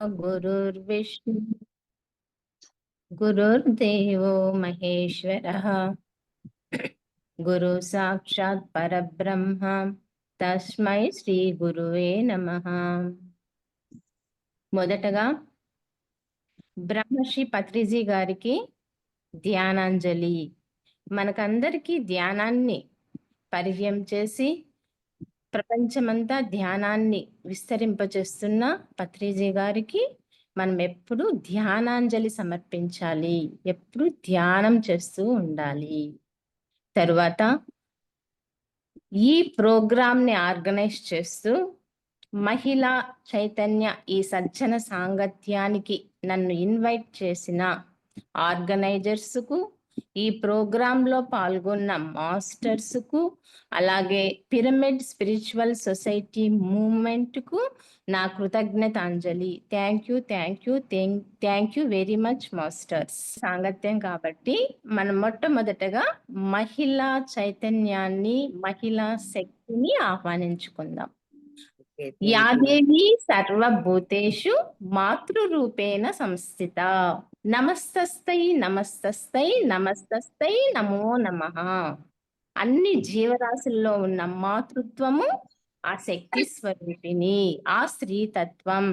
गुरुर्विष्णु गुरुर्देवो महेश्वरः गुरु साक्षात् परब्रह्म तस्मै శ్రీ గురువే నమః. మొదటగా బ్రహ్మశ్రీ పత్రిజీ గారికి ధ్యానాంజలి. మనకందరికీ ధ్యానాన్ని పరిచయం చేసి ప్రపంచమంతా ధ్యానాన్ని విస్తరింపచేస్తున్న పత్రిజీ గారికి మనం ఎప్పుడు ధ్యానాంజలి సమర్పించాలి, ఎప్పుడు ధ్యానం చేస్తూ ఉండాలి. తరువాత ఈ ప్రోగ్రామ్ని ఆర్గనైజ్ చేస్తూ మహిళా చైతన్య ఈ సజ్జన సాంగత్యానికి నన్ను ఇన్వైట్ చేసిన ఆర్గనైజర్స్కు, ఈ ప్రోగ్రాంలో పాల్గొన్న మాస్టర్స్కు, అలాగే పిరమిడ్ స్పిరిచువల్ సొసైటీ మూవ్మెంట్కు నా కృతజ్ఞతాంజలి. Thank you very much masters. సాంగత్యం కాబట్టి మనం మొట్టమొదటగా మహిళా చైతన్యాన్ని, మహిళా శక్తిని ఆహ్వానించుకుందాం. యాదేవి సర్వభూతేషు మాతృరూపేణ సంస్థిత. నమస్తస్తై నమస్తస్తై నమస్తస్తై నమో నమః. అన్ని జీవరాశుల్లో ఉన్న మాతృత్వము, ఆ శక్తి స్వరూపిణి, ఆ స్త్రీతత్వం.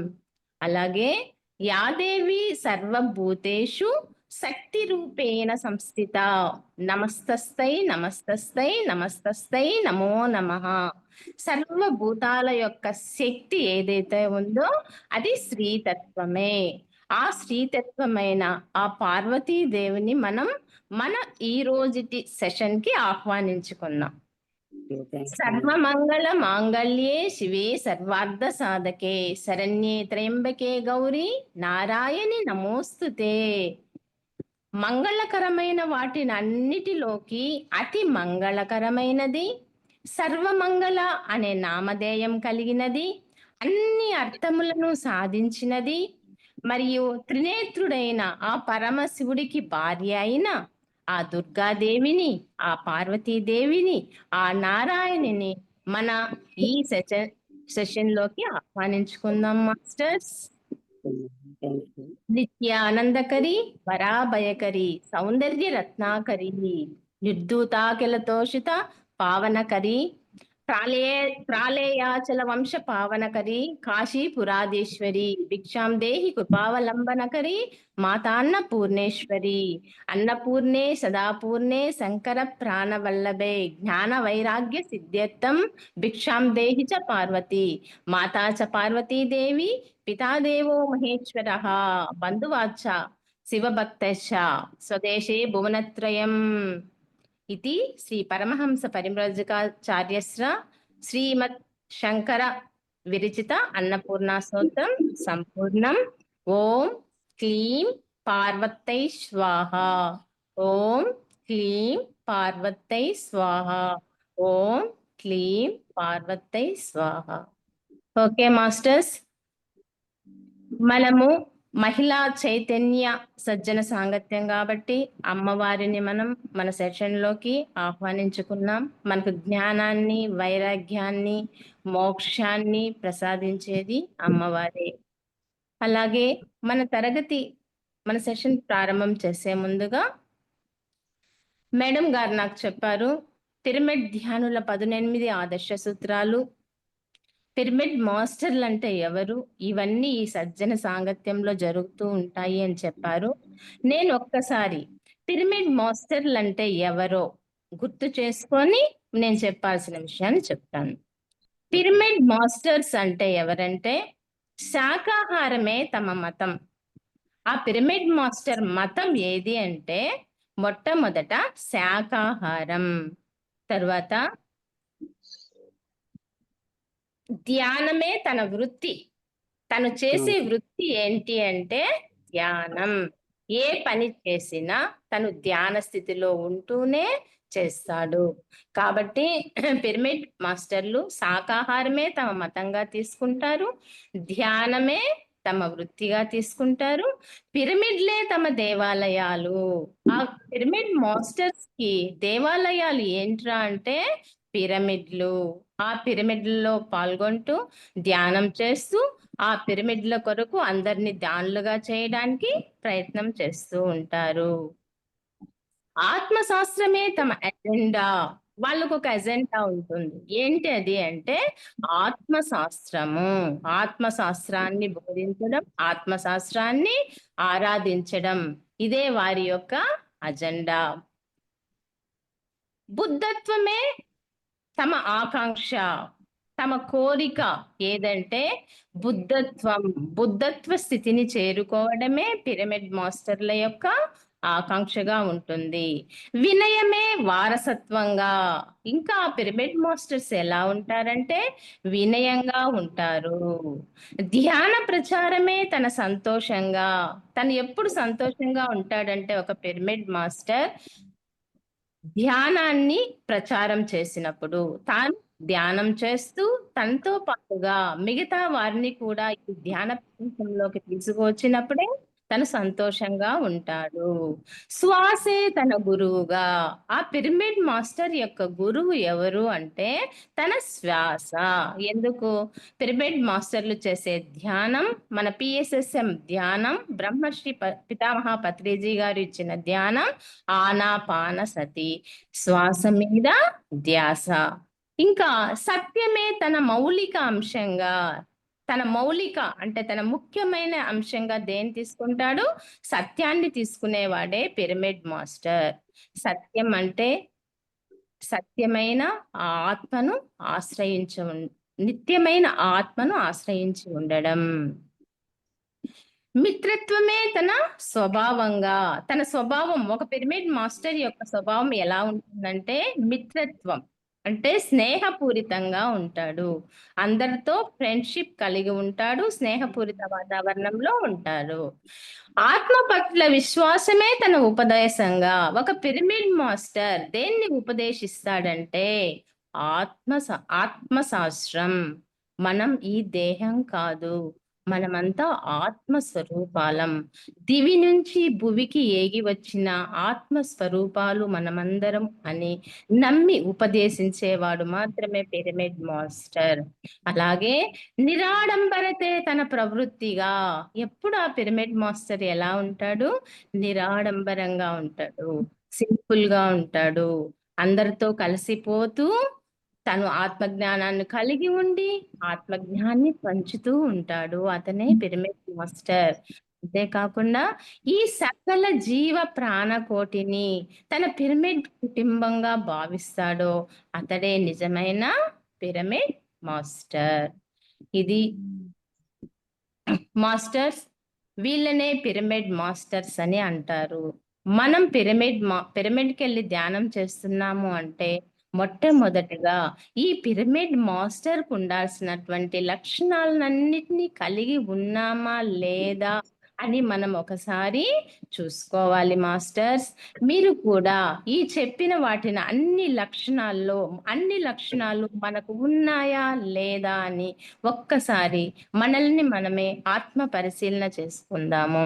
అలాగే యాదేవి సర్వభూతేషు శక్తి రూపేణ సంస్థిత. నమస్తస్తై నమస్తస్తై నమస్తస్తై నమో నమః. సర్వభూతాల యొక్క శక్తి ఏదైతే ఉందో అది స్త్రీతత్వమే. ఆ స్త్రీతత్వమైన ఆ పార్వతీదేవిని మనం మన ఈ రోజుటి సెషన్ కి ఆహ్వానించుకున్నాం. సర్వమంగళ మాంగళ్యే శివే సర్వార్థ సాధకే శరణ్యే త్రయంబకే గౌరీ నారాయణి నమోస్తుతే. మంగళకరమైన వాటిని అన్నిటిలోకి అతి మంగళకరమైనది, సర్వమంగళ అనే నామధేయం కలిగినది, అన్ని అర్థములను సాధించినది, మరియు త్రినేత్రుడైన ఆ పరమశివుడికి భార్య అయిన ఆ దుర్గాదేవిని, ఆ పార్వతీదేవిని, ఆ నారాయణిని మన ఈ సెషన్ లోకి ఆహ్వానించుకుందాం మాస్టర్స్. నిత్యానందకరి, పరాభయకరి, సౌందర్య రత్నాకరి, నిర్ధూతాకిలతోషిత పావనకరి, ప్రాళేయాచల వంశ పావనకరి, కాశీపురాధీశ్వరి, భిక్షాం దేహి కృపావలంబనకరి, మాతాన్నపూర్ణేశ్వరి, అన్నపూర్ణే సదాపూర్ణే శంకర ప్రాణవల్లభే, జ్ఞాన వైరాగ్య సిద్ధ్యర్థం భిక్షాం దేహి చ పార్వతి. మాతా చ పార్వతీదేవి, పితాదేవో మహేశ్వరః, బంధువాచ్చ శివభక్తశ్చ, స్వదేశే భువనత్రయం. ఇది శ్రీ పరమహంస పరిమ్రజకాచార్యస్ర శ్రీమత్ శంకర విరచిత అన్నపూర్ణ స్తోత్రం సంపూర్ణం. ఓం క్లీం పార్వతై స్వాహ. ఓం క్లీం పార్వతై స్వాహ. ఓం క్లీం పార్వతై స్వాహ. ఓకే మాస్టర్స్, మనము మహిళా చైతన్య సజ్జన సాంగత్యం కాబట్టి అమ్మవారిని మనం మన సెషన్లోకి ఆహ్వానించుకున్నాం. మనకు జ్ఞానాన్ని, వైరాగ్యాన్ని, మోక్షాన్ని ప్రసాదించేది అమ్మవారే. అలాగే మన సెషన్ ప్రారంభం చేసే ముందుగా మేడం గారు నాకు చెప్పారు, పిరమిడ్ ధ్యానుల 18 ఆదర్శ సూత్రాలు, పిరమిడ్ మాస్టర్లు అంటే ఎవరు, ఇవన్నీ ఈ సజ్జన సాంగత్యంలో జరుగుతూ ఉంటాయి అని చెప్పారు. నేను ఒక్కసారి పిరమిడ్ మాస్టర్లు అంటే ఎవరో గుర్తు చేసుకొని నేను చెప్పాల్సిన విషయాన్ని చెప్తాను. పిరమిడ్ మాస్టర్స్ అంటే ఎవరంటే శాకాహారమే తమ మతం. ఆ పిరమిడ్ మాస్టర్ మతం ఏది అంటే మొట్టమొదట శాకాహారం, తర్వాత ధ్యానమే తన వృత్తి. తను చేసే వృత్తి ఏంటి అంటే ధ్యానం. ఏ పని చేసినా తను ధ్యాన స్థితిలో ఉంటూనే చేస్తాడు. కాబట్టి పిరమిడ్ మాస్టర్లు శాకాహారమే తమ మతంగా తీసుకుంటారు, ధ్యానమే తమ వృత్తిగా తీసుకుంటారు, పిరమిడ్లే తమ దేవాలయాలు. ఆ పిరమిడ్ మాస్టర్స్ కి దేవాలయాలు ఏంట్రా అంటే పిరమిడ్లు. ఆ పిరమిడ్లలో పాల్గొంటూ ధ్యానం చేస్తూ ఆ పిరమిడ్ల కొరకు అందరిని దానులుగా చేయడానికి ప్రయత్నం చేస్తూ ఉంటారు. ఆత్మశాస్త్రమే తమ ఎజెండా. వాళ్ళకు ఒక ఎజెండా ఉంటుంది. ఏంటి అది అంటే ఆత్మశాస్త్రము. ఆత్మశాస్త్రాన్ని బోధించడం, ఆత్మశాస్త్రాన్ని ఆరాధించడం. ఇదే వారి యొక్క అజెండా. బుద్ధత్వమే తమ ఆకాంక్ష, తమ కోరిక ఏదంటే బుద్ధత్వం. బుద్ధత్వ స్థితిని చేరుకోవడమే పిరమిడ్ మాస్టర్ల యొక్క ఆకాంక్షగా ఉంటుంది. వినయమే వారసత్వంగా. ఇంకా పిరమిడ్ మాస్టర్స్ ఎలా ఉంటారంటే వినయంగా ఉంటారు. ధ్యాన ప్రచారమే తన సంతోషంగా. తను ఎప్పుడు సంతోషంగా ఉంటాడంటే ఒక పిరమిడ్ మాస్టర్ ధ్యానాన్ని ప్రచారం చేసినప్పుడు, తాను ధ్యానం చేస్తూ తనతో పాటుగా మిగతా వారిని కూడా ఈ ధ్యాన ప్రపంచంలోకి తీసుకువచ్చినప్పుడే తను సంతోషంగా ఉంటాడు. శ్వాసే తన గురువుగా. ఆ పిరమిడ్ మాస్టర్ యొక్క గురువు ఎవరు అంటే తన శ్వాస. ఎందుకు? పిరమిడ్ మాస్టర్లు చేసే ధ్యానం, మన పిఎస్ఎస్ఎం ధ్యానం, బ్రహ్మశ్రీ పితామహ పత్రిజీ గారు ఇచ్చిన ధ్యానం ఆనాపాన సతి. శ్వాస మీద ధ్యాస. ఇంకా సత్యమే తన మౌలిక అంశంగా. తన మౌలిక అంటే తన ముఖ్యమైన అంశంగా దేన్ని తీసుకుంటాడు? సత్యాన్ని తీసుకునేవాడే పిరమిడ్ మాస్టర్. సత్యం అంటే సత్యమైన ఆ ఆత్మను నిత్యమైన ఆత్మను ఆశ్రయించి ఉండడం. మిత్రత్వమే తన స్వభావంగా. తన స్వభావం ఒక పిరమిడ్ మాస్టర్ యొక్క స్వభావం ఎలా ఉంటుందంటే మిత్రత్వం. అంటే స్నేహపూరితంగా ఉంటాడు. అందరితో ఫ్రెండ్షిప్ కలిగి ఉంటాడు. స్నేహపూరిత వాతావరణంలో ఉంటాడు. ఆత్మ పట్ల విశ్వాసమే తన ఉపదేశంగా. ఒక పిరమిడ్ మాస్టర్ దేన్ని ఉపదేశిస్తాడంటే ఆత్మశాస్త్రం. మనం ఈ దేహం కాదు. మనమంతా ఆత్మస్వరూపాలం. దివి నుంచి భువికి ఏగి వచ్చిన ఆత్మస్వరూపాలు మనమందరం అని నమ్మి ఉపదేశించేవాడు మాత్రమే పిరమిడ్ మాస్టర్. అలాగే నిరాడంబరతే తన ప్రవృత్తిగా. ఎప్పుడు ఆ పిరమిడ్ మాస్టర్ ఎలా ఉంటాడు? నిరాడంబరంగా ఉంటాడు. సింపుల్ గా ఉంటాడు. అందరితో కలిసిపోతూ తను ఆత్మజ్ఞానాన్ని కలిగి ఉండి ఆత్మజ్ఞాన్ని పంచుతూ ఉంటాడు. అతనే పిరమిడ్ మాస్టర్. అంతేకాకుండా ఈ సకల జీవ ప్రాణకోటిని తన పిరమిడ్ కుటుంబంగా భావిస్తాడో అతడే నిజమైన పిరమిడ్ మాస్టర్. ఇది మాస్టర్స్. వీళ్ళనే పిరమిడ్ మాస్టర్స్ అని అంటారు. మనం పిరమిడ్కి వెళ్ళి ధ్యానం చేస్తున్నాము అంటే మొట్టమొదటిగా ఈ పిరమిడ్ మాస్టర్ కు ఉండాల్సినటువంటి లక్షణాలన్నిటినీ కలిగి ఉన్నామా లేదా అని మనం ఒకసారి చూసుకోవాలి మాస్టర్స్. మీరు కూడా ఈ చెప్పిన వాటిని అన్ని లక్షణాలు మనకు ఉన్నాయా లేదా అని ఒక్కసారి మనల్ని మనమే ఆత్మ పరిశీలన చేసుకుందాము.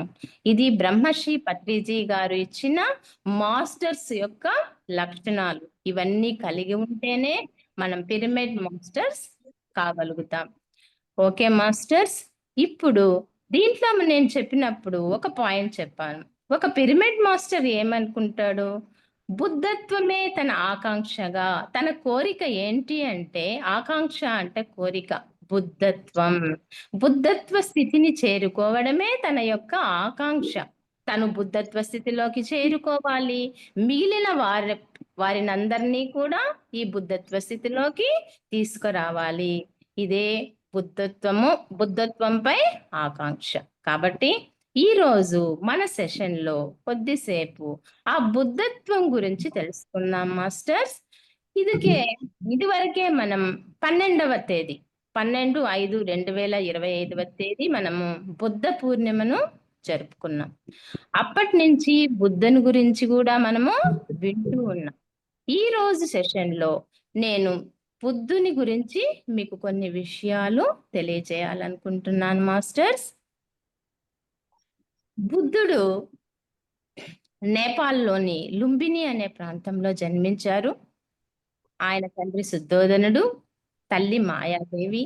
ఇది బ్రహ్మశ్రీ పత్రిజీ గారు ఇచ్చిన మాస్టర్స్ యొక్క లక్షణాలు. ఇవన్నీ కలిగి ఉంటేనే మనం పిరమిడ్ మాస్టర్స్ కాగలుగుతాం. Okay masters. ఇప్పుడు దీంట్లో నేను చెప్పినప్పుడు ఒక పాయింట్ చెప్పాను. ఒక పిరమిడ్ మాస్టర్ ఏమనుకుంటాడు? బుద్ధత్వమే తన ఆకాంక్షగా. తన కోరిక ఏంటి అంటే ఆకాంక్ష అంటే కోరిక. బుద్ధత్వ స్థితిని చేరుకోవడమే తన యొక్క ఆకాంక్ష. తను బుద్ధత్వ స్థితిలోకి చేరుకోవాలి. మిగిలిన వారినందరినీ కూడా ఈ బుద్ధత్వ స్థితిలోకి తీసుకురావాలి. ఇదే బుద్ధత్వంపై ఆకాంక్ష. కాబట్టి ఈ రోజు మన సెషన్ లో కొద్దిసేపు ఆ బుద్ధత్వం గురించి తెలుసుకుందాం మాస్టర్స్. ఇదివరకే మనం 12వ తేదీ 12/5/2025 తేదీ మనము బుద్ధ పూర్ణిమను జరుపుకున్నాం. అప్పటి నుంచి బుద్ధుని గురించి కూడా మనము వింటూ ఉన్నాం. ఈ రోజు సెషన్ లో నేను బుద్ధుని గురించి మీకు కొన్ని విషయాలు తెలియజేయాలనుకుంటున్నాను మాస్టర్స్. బుద్ధుడు నేపాల్లోని లుంబిని అనే ప్రాంతంలో జన్మించారు. ఆయన తండ్రి శుద్ధోదనుడు, తల్లి మాయాదేవి.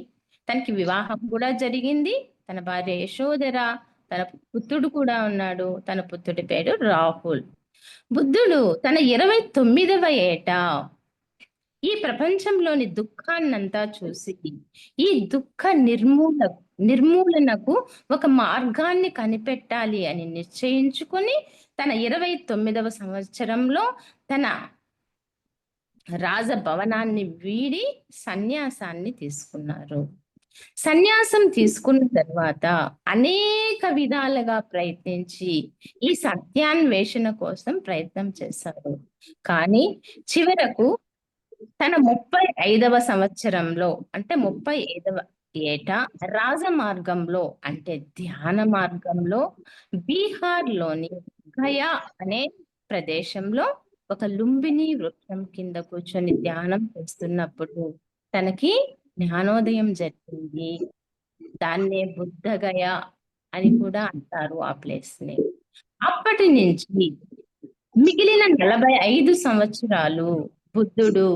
తనకి వివాహం కూడా జరిగింది. తన భార్య యశోధర, తన పుత్రుడు కూడా ఉన్నాడు. తన పుత్రుడి పేరు రాహుల్. బుద్ధుడు తన 29వ ఏట ఈ ప్రపంచంలోని దుఃఖాన్నంతా చూసి ఈ దుఃఖ నిర్మూలనకు ఒక మార్గాన్ని కనిపెట్టాలి అని నిశ్చయించుకొని తన 29వ సంవత్సరంలో తన రాజభవనాన్ని వీడి సన్యాసాన్ని తీసుకున్నారు. సన్యాసం తీసుకున్న తర్వాత అనేక విధాలుగా ప్రయత్నించి ఈ సత్యాన్వేషణ కోసం ప్రయత్నం చేశారు. కానీ చివరకు తన 35వ సంవత్సరంలో అంటే 35వ ఏట రాజమార్గంలో అంటే ధ్యాన మార్గంలో బీహార్లోని గయా అనే ప్రదేశంలో ఒక లుంబిని వృక్షం కింద కూర్చొని ధ్యానం చేస్తున్నప్పుడు తనకి జ్ఞానోదయం జరిగింది. దాన్నే బుద్ధగయ అని కూడా అంటారు ఆ ప్లేస్ ని. అప్పటి నుంచి మిగిలిన 45 సంవత్సరాలు బుద్ధుడు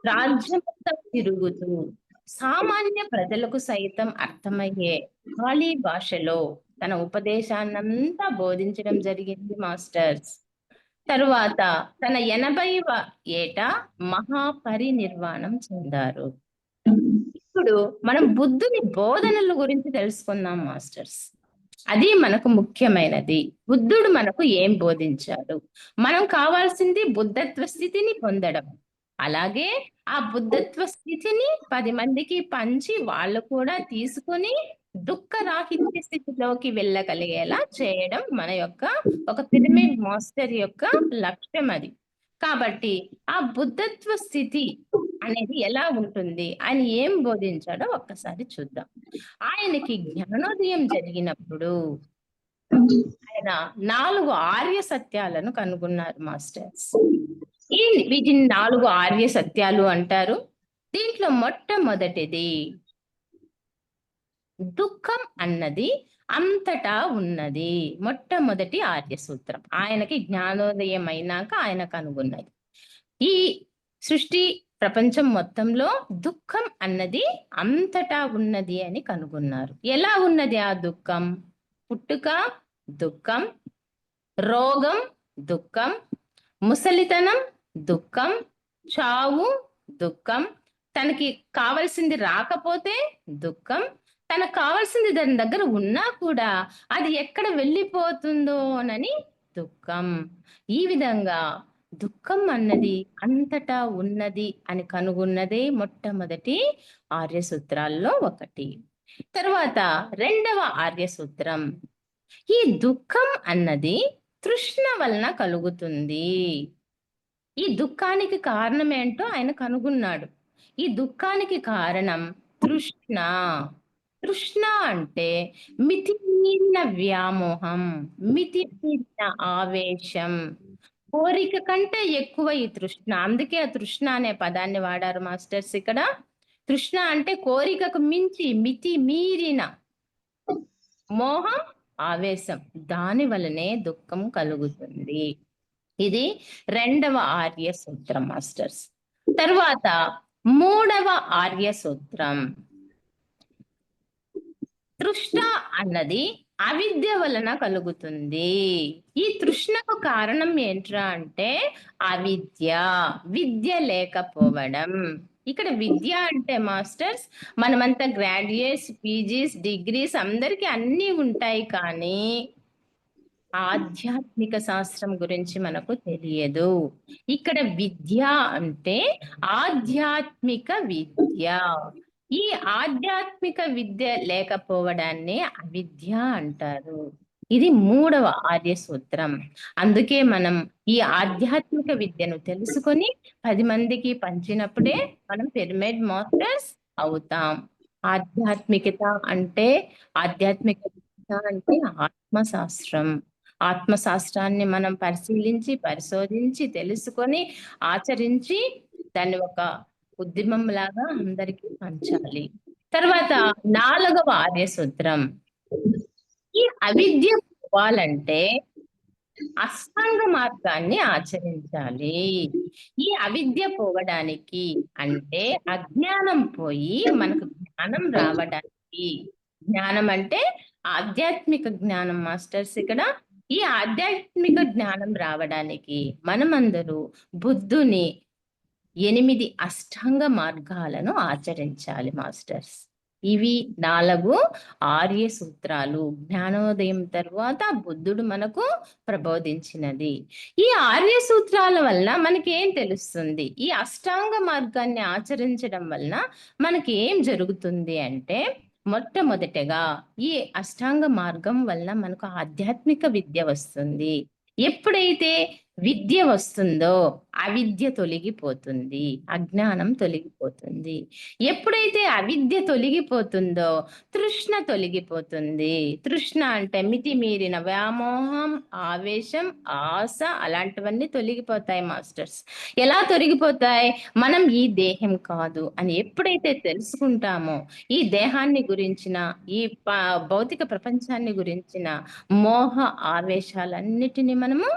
రాజ్యమంతా తిరుగుతూ సామాన్య ప్రజలకు సైతం అర్థమయ్యే పాళీ భాషలో తన ఉపదేశాన్నంతా బోధించడం జరిగింది మాస్టర్స్. తరువాత తన 80వ ఏట మహాపరినిర్వాణం చెందారు. ఇప్పుడు మనం బుద్ధుని బోధనల గురించి తెలుసుకుందాం మాస్టర్స్. అది మనకు ముఖ్యమైనది. బుద్ధుడు మనకు ఏం బోధించాడు? మనం కావాల్సింది బుద్ధత్వ స్థితిని పొందడం. అలాగే ఆ బుద్ధత్వ స్థితిని 10 మందికి పంచి వాళ్ళు కూడా తీసుకొని దుఃఖరాహిత్య స్థితిలోకి వెళ్ళగలిగేలా చేయడం మన యొక్క ఒక పిరమిడ్ మాస్టర్ యొక్క లక్ష్యం అది. కాబట్టి ఆ బుద్ధత్వ స్థితి అనేది ఎలా ఉంటుంది, ఆయన ఏం బోధించాడో ఒక్కసారి చూద్దాం. ఆయనకి జ్ఞానోదయం జరిగినప్పుడు ఆయన 4 ఆర్య సత్యాలను కనుగొన్నారు మాస్టర్స్. వీటిని 4 ఆర్య సత్యాలు అంటారు. దీంట్లో మొట్టమొదటిది దుఃఖం అన్నది అంతటా ఉన్నది. మొట్టమొదటి ఆర్య సూత్రం ఆయనకి జ్ఞానోదయం అయినాక ఆయన కనుగొన్నది. ఈ సృష్టి ప్రపంచం మొత్తంలో దుఃఖం అన్నది అంతటా ఉన్నది అని కనుగొన్నారు. ఎలా ఉన్నది ఆ దుఃఖం? పుట్టుక దుఃఖం, రోగం దుఃఖం, ముసలితనం దుఃఖం, చావు దుఃఖం, తనకి కావలసింది రాకపోతే దుఃఖం, తనకు కావాల్సింది దాని దగ్గర ఉన్నా కూడా అది ఎక్కడ వెళ్ళిపోతుందోనని దుఃఖం. ఈ విధంగా దుఃఖం అన్నది అంతటా ఉన్నది అని కనుగొన్నదే మొట్టమొదటి ఆర్య సూత్రాల్లో ఒకటి. తర్వాత రెండవ ఆర్య సూత్రం, ఈ దుఃఖం అన్నది తృష్ణ వలన కలుగుతుంది. ఈ దుఃఖానికి కారణం ఏంటో ఆయన కనుగొన్నాడు. ఈ దుఃఖానికి కారణం తృష్ణ. తృష్ణ అంటే మితిమీరిన వ్యామోహం, మితిమీరిన ఆవేశం, కోరిక కంటే ఎక్కువ ఈ తృష్ణ. అందుకే ఆ తృష్ణ అనే పదాన్ని వాడారు మాస్టర్స్ ఇక్కడ. తృష్ణ అంటే కోరికకు మించి మితి మీరిన మోహం, ఆవేశం, దాని వలనే దుఃఖం కలుగుతుంది. ఇది రెండవ ఆర్య సూత్రం మాస్టర్స్. తర్వాత మూడవ ఆర్య సూత్రం, తృష్ణ అన్నది అవిద్య వలన కలుగుతుంది. ఈ తృష్ణకు కారణం ఏంట్రా అంటే అవిద్య, విద్య లేకపోవడం. ఇక్కడ విద్య అంటే మాస్టర్స్ మనమంతా గ్రాడ్యుయేట్స్, పీజీస్, డిగ్రీస్ అందరికీ అన్నీ ఉంటాయి, కానీ ఆధ్యాత్మిక శాస్త్రం గురించి మనకు తెలియదు. ఇక్కడ విద్య అంటే ఆధ్యాత్మిక విద్య. ఈ ఆధ్యాత్మిక విద్య లేకపోవడాన్ని అవిద్య అంటారు. ఇది మూడవ ఆర్య సూత్రం. అందుకే మనం ఈ ఆధ్యాత్మిక విద్యను తెలుసుకొని 10 మందికి పంచినప్పుడే మనం పిరమిడ్ మాస్టర్స్ అవుతాం. ఆధ్యాత్మికత అంటే ఆత్మశాస్త్రం. ఆత్మశాస్త్రాన్ని మనం పరిశీలించి, పరిశోధించి, తెలుసుకొని, ఆచరించి దాన్ని ఒక ఉద్యమం లాగా అందరికీ పంచాలి. తర్వాత 4వ ఆర్య సూత్రం, ఈ అవిద్య పోవాలంటే అష్టాంగ మార్గాన్ని ఆచరించాలి. ఈ అవిద్య పోవడానికి అంటే అజ్ఞానం పోయి మనకు జ్ఞానం రావడానికి జ్ఞానం అంటే ఆధ్యాత్మిక జ్ఞానం మాస్టర్స్. ఇక్కడ ఈ ఆధ్యాత్మిక జ్ఞానం రావడానికి మనమందరూ బుద్ధుని 8 అష్టాంగ మార్గాలను ఆచరించాలి మాస్టర్స్. ఇవి 4 ఆర్య సూత్రాలు. జ్ఞానోదయం తర్వాత బుద్ధుడు మనకు ప్రబోధించినది. ఈ ఆర్య సూత్రాల వల్ల మనకి ఏం తెలుస్తుంది? ఈ అష్టాంగ మార్గాన్ని ఆచరించడం వలన మనకి ఏం జరుగుతుంది అంటే, మొట్టమొదటగా ఈ అష్టాంగ మార్గం వల్ల మనకు ఆధ్యాత్మిక విద్య వస్తుంది. ఎప్పుడైతే విద్య వస్తుందో అవిద్య తొలగిపోతుంది, అజ్ఞానం తొలగిపోతుంది. ఎప్పుడైతే అవిద్య తొలగిపోతుందో తృష్ణ తొలగిపోతుంది. తృష్ణ అంటే మితిమీరిన వ్యామోహం, ఆవేశం, ఆశ అలాంటివన్నీ తొలగిపోతాయి మాస్టర్స్. ఎలా తొలగిపోతాయి? మనం ఈ దేహం కాదు అని ఎప్పుడైతే తెలుసుకుంటామో, ఈ దేహాన్ని గురించిన, ఈ భౌతిక ప్రపంచాన్ని గురించిన మోహ ఆవేశాలన్నిటిని మనము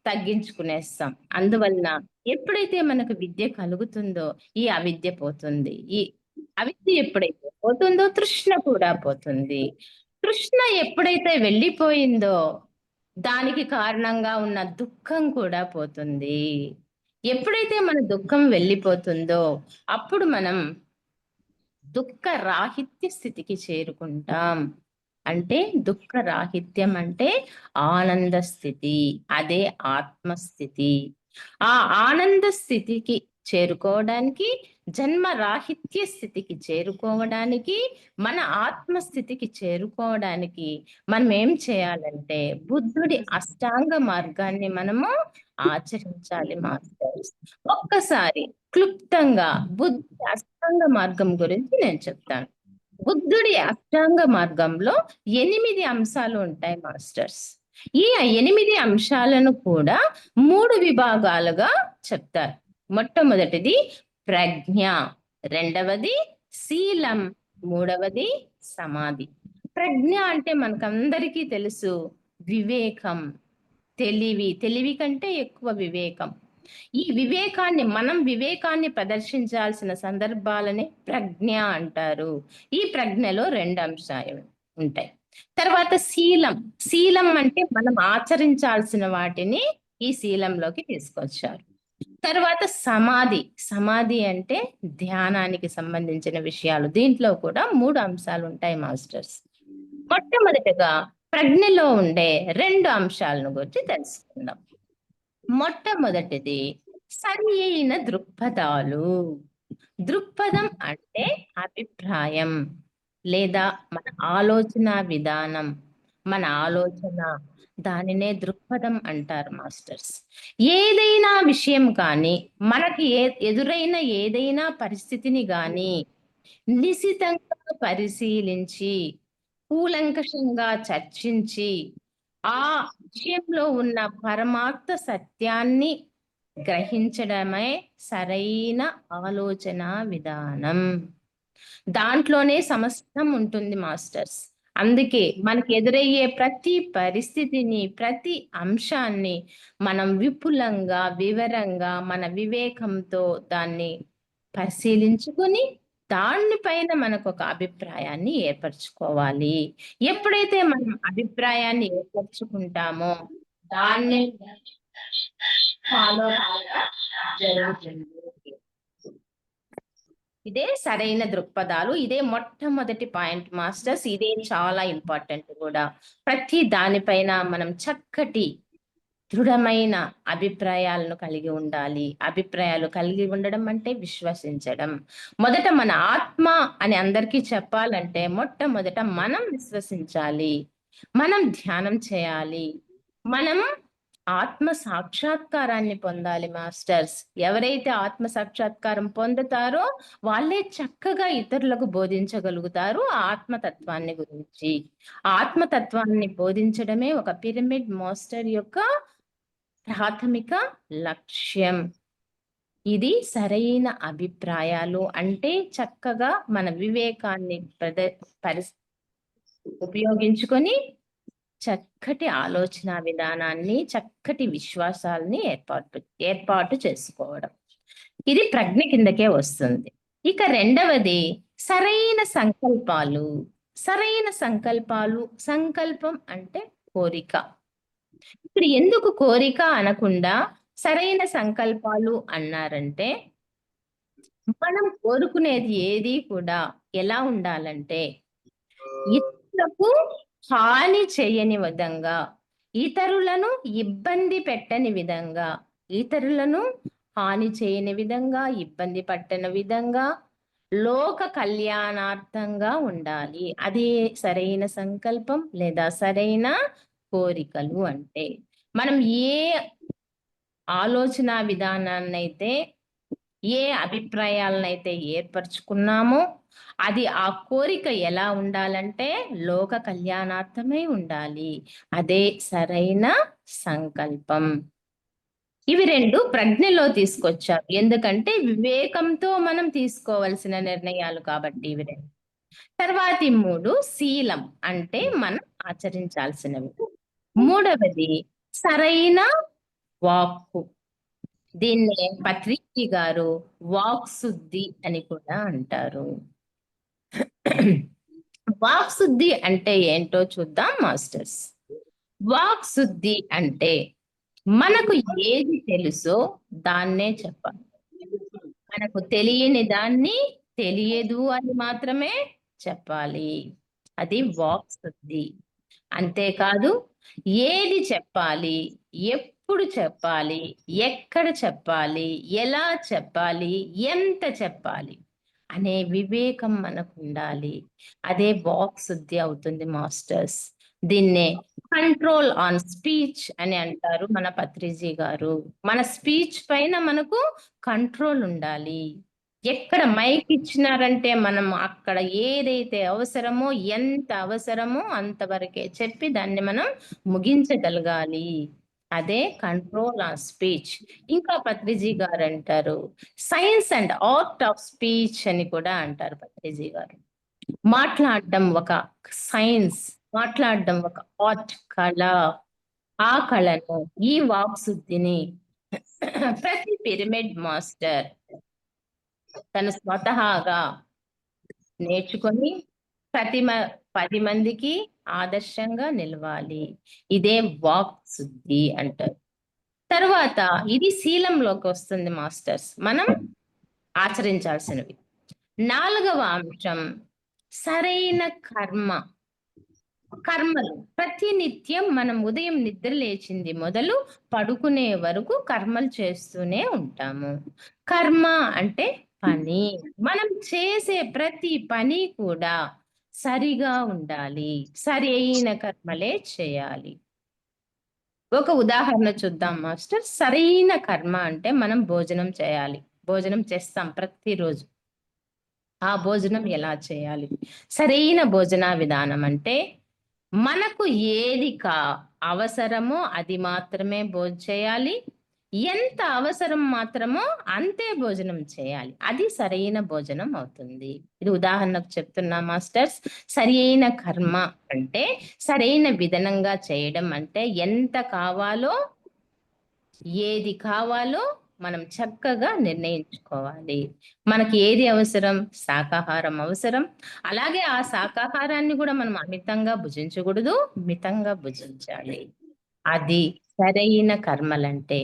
తగ్గించుకునేస్తాం. అందువలన ఎప్పుడైతే మనకు విద్య కలుగుతుందో ఈ అవిద్య పోతుంది. ఈ అవిద్య ఎప్పుడైతే పోతుందో తృష్ణ కూడా పోతుంది. తృష్ణ ఎప్పుడైతే వెళ్ళిపోయిందో దానికి కారణంగా ఉన్న దుఃఖం కూడా పోతుంది. ఎప్పుడైతే మన దుఃఖం వెళ్ళిపోతుందో అప్పుడు మనం దుఃఖ రాహిత్య స్థితికి చేరుకుంటాం. అంటే దుఃఖ రాహిత్యం అంటే ఆనంద స్థితి, అదే ఆత్మస్థితి. ఆ ఆనంద స్థితికి చేరుకోవడానికి, జన్మ రాహిత్య స్థితికి చేరుకోవడానికి, మన ఆత్మస్థితికి చేరుకోవడానికి మనం ఏం చేయాలంటే బుద్ధుడి అష్టాంగ మార్గాన్ని మనము ఆచరించాలి మాస్టర్స్. ఒక్కసారి క్లుప్తంగా బుద్ధుడి అష్టాంగ మార్గం గురించి నేను చెప్తాను. బుద్ధుడి అష్టాంగ మార్గంలో 8 అంశాలు ఉంటాయి మాస్టర్స్. ఈ 8 అంశాలను కూడా 3 విభాగాలుగా చెప్తారు. మొట్టమొదటిది ప్రజ్ఞ, రెండవది శీలం, మూడవది సమాధి. ప్రజ్ఞ అంటే మనకందరికీ తెలుసు, వివేకం, తెలివి కంటే ఎక్కువ వివేకం. ఈ వివేకాన్ని, మనం వివేకాన్ని ప్రదర్శించాల్సిన సందర్భాలని ప్రజ్ఞ అంటారు. ఈ ప్రజ్ఞలో 2 అంశాలు ఉంటాయి. తర్వాత శీలం. శీలం అంటే మనం ఆచరించాల్సిన వాటిని ఈ శీలంలోకి తీసుకొచ్చారు. తర్వాత సమాధి. సమాధి అంటే ధ్యానానికి సంబంధించిన విషయాలు. దీంట్లో కూడా 3 అంశాలు ఉంటాయి మాస్టర్స్. మొట్టమొదటిగా ప్రజ్ఞలో ఉండే 2 అంశాలను గురించి తెలుసుకుందాం. మొట్టమొదటిది సరి అయిన దృక్పథాలు. దృక్పథం అంటే అభిప్రాయం లేదా మన ఆలోచన విధానం, మన ఆలోచన, దానినే దృక్పథం అంటారు మాస్టర్స్. ఏదైనా విషయం కానీ, మనకి ఎదురైన ఏదైనా పరిస్థితిని కానీ నిశితంగా పరిశీలించి, కూలంకషంగా చర్చించి, ఆ విషయంలో ఉన్న పరమార్థ సత్యాన్ని గ్రహించడమే సరైన ఆలోచన విధానం. దాంట్లోనే సమస్తం ఉంటుంది మాస్టర్స్. అందుకే మనకి ఎదురయ్యే ప్రతి పరిస్థితిని, ప్రతి అంశాన్ని మనం విపులంగా, వివరంగా మన వివేకంతో దాన్ని పరిశీలించుకొని దాని పైన మనకు ఒక అభిప్రాయాన్ని ఏర్పరచుకోవాలి. ఎప్పుడైతే మనం అభిప్రాయాన్ని ఏర్పరచుకుంటామో దాన్ని ఫాలో జరుగుతుంది. ఇదే సరైన దృక్పథాలు. ఇదే మొట్టమొదటి పాయింట్ మాస్టర్స్. ఇదే చాలా ఇంపార్టెంట్ కూడా. ప్రతి దానిపైన మనం చక్కటి దృఢమైన అభిప్రాయాలను కలిగి ఉండాలి. అభిప్రాయాలు కలిగి ఉండడం అంటే విశ్వసించడం. మొదట మన ఆత్మ అని అందరికీ చెప్పాలంటే మొట్టమొదట మనం విశ్వసించాలి. మనం ధ్యానం చేయాలి. మనం ఆత్మ సాక్షాత్కారాన్ని పొందాలి మాస్టర్స్. ఎవరైతే ఆత్మ సాక్షాత్కారం పొందుతారో వాళ్ళే చక్కగా ఇతరులకు బోధించగలుగుతారు ఆ ఆత్మతత్వాన్ని గురించి. ఆత్మతత్వాన్ని బోధించడమే ఒక పిరమిడ్ మాస్టర్ యొక్క ప్రాథమిక లక్ష్యం. ఇది సరైన అభిప్రాయాలు అంటే చక్కగా మన వివేకాన్ని ఉపయోగించుకొని చక్కటి ఆలోచన విధానాన్ని, చక్కటి విశ్వాసాలని ఏర్పాటు చేసుకోవడం. ఇది ప్రజ్ఞ కిందకే వస్తుంది. ఇక రెండవది సరైన సంకల్పాలు. సరైన సంకల్పాలు, సంకల్పం అంటే కోరిక. ఇప్పుడు ఎందుకు కోరిక అనకుండా సరైన సంకల్పాలు అన్నారంటే, మనం కోరుకునేది ఏది కూడా ఎలా ఉండాలంటే, ఇతరులకు హాని చేయని విధంగా, ఇతరులను ఇబ్బంది పెట్టని విధంగా, ఇతరులను హాని చేయని విధంగా, ఇబ్బంది పట్టని విధంగా, లోక కళ్యాణార్థంగా ఉండాలి. అది సరైన సంకల్పం లేదా సరైన కోరికలు అంటే. మనం ఏ ఆలోచనా విధానాన్నైతే, ఏ అభిప్రాయాలనైతే ఏర్పరచుకున్నామో, అది ఆ కోరిక ఎలా ఉండాలంటే లోక కళ్యాణార్థమై ఉండాలి. అదే సరైన సంకల్పం. ఇవి 2 ప్రజ్ఞలో తీసుకొచ్చారు. ఎందుకంటే వివేకంతో మనం తీసుకోవాల్సిన నిర్ణయాలు కాబట్టి ఇవి 2. తర్వాతి 3 శీలం అంటే మనం ఆచరించాల్సినవి. మూడవది సరైన వాక్కు. దీన్నే పత్రిజీ గారు వాక్శుద్ధి అని కూడా అంటారు. వాక్శుద్ధి అంటే ఏంటో చూద్దాం మాస్టర్స్. వాక్శుద్ధి అంటే మనకు ఏది తెలుసో దాన్నే చెప్పాలి. మనకు తెలియని దాన్ని తెలియదు అని మాత్రమే చెప్పాలి. అది వాక్శుద్ధి. అంతేకాదు ఏది చెప్పాలి, ఎప్పుడు చెప్పాలి, ఎక్కడ చెప్పాలి, ఎలా చెప్పాలి, ఎంత చెప్పాలి అనే వివేకం మనకుండాలి. అదే వాక్శుద్ధి అవుతుంది మాస్టర్స్. దీన్నే కంట్రోల్ ఆన్ స్పీచ్ అని అంటారు మన పత్రిజీ గారు. మన స్పీచ్ పైన మనకు కంట్రోల్ ఉండాలి. ఎక్కడ మైక్ ఇచ్చినారంటే మనం అక్కడ ఏదైతే అవసరమో, ఎంత అవసరమో అంతవరకే చెప్పి దాన్ని మనం ముగించగలగాలి. అదే కంట్రోల్ ఆన్ స్పీచ్. ఇంకా పత్రిజీ గారు అంటారు science and art of speech అని కూడా అంటారు పత్రిజీ గారు. మాట్లాడడం ఒక సైన్స్, మాట్లాడడం ఒక ఆర్ట్, కళ. ఆ కళను, ఈ వాక్శుద్ధిని ప్రతి పిరమిడ్ మాస్టర్ తను స్వతహాగా నేర్చుకొని ప్రతి 10 మందికి ఆదర్శంగా నిలవాలి. ఇదే వాక్శుద్ధి అంటారు. తరువాత ఇది శీలంలోకి వస్తుంది మాస్టర్స్. మనం ఆచరించాల్సినవి. 4వ అంశం సరైన కర్మ. కర్మలు ప్రతినిత్యం మనం ఉదయం నిద్ర లేచింది మొదలు పడుకునే వరకు కర్మలు చేస్తూనే ఉంటాము. కర్మ అంటే పని. మనం చేసే ప్రతి పని కూడా సరిగా ఉండాలి. సరైన కర్మలే చేయాలి. ఒక ఉదాహరణ చూద్దాం మాస్టర్. సరైన కర్మ అంటే మనం భోజనం చేయాలి. భోజనం చేస్తాం ప్రతిరోజు. ఆ భోజనం ఎలా చేయాలి? సరైన భోజన విధానం అంటే మనకు ఏది అవసరమో అది మాత్రమే చేయాలి. ఎంత అవసరం మాత్రమో అంతే భోజనం చేయాలి. అది సరైన భోజనం అవుతుంది. ఇది ఉదాహరణకు చెప్తున్నా మాస్టర్స్. సరైన కర్మ అంటే సరైన విధానంగా చేయడం అంటే ఎంత కావాలో, ఏది కావాలో మనం చక్కగా నిర్ణయించుకోవాలి. మనకి ఏది అవసరం? శాకాహారం అవసరం. అలాగే ఆ శాకాహారాన్ని కూడా మనం అమితంగా భుజించకూడదు, మితంగా భుజించాలి. అది సరైన కర్మలంటే.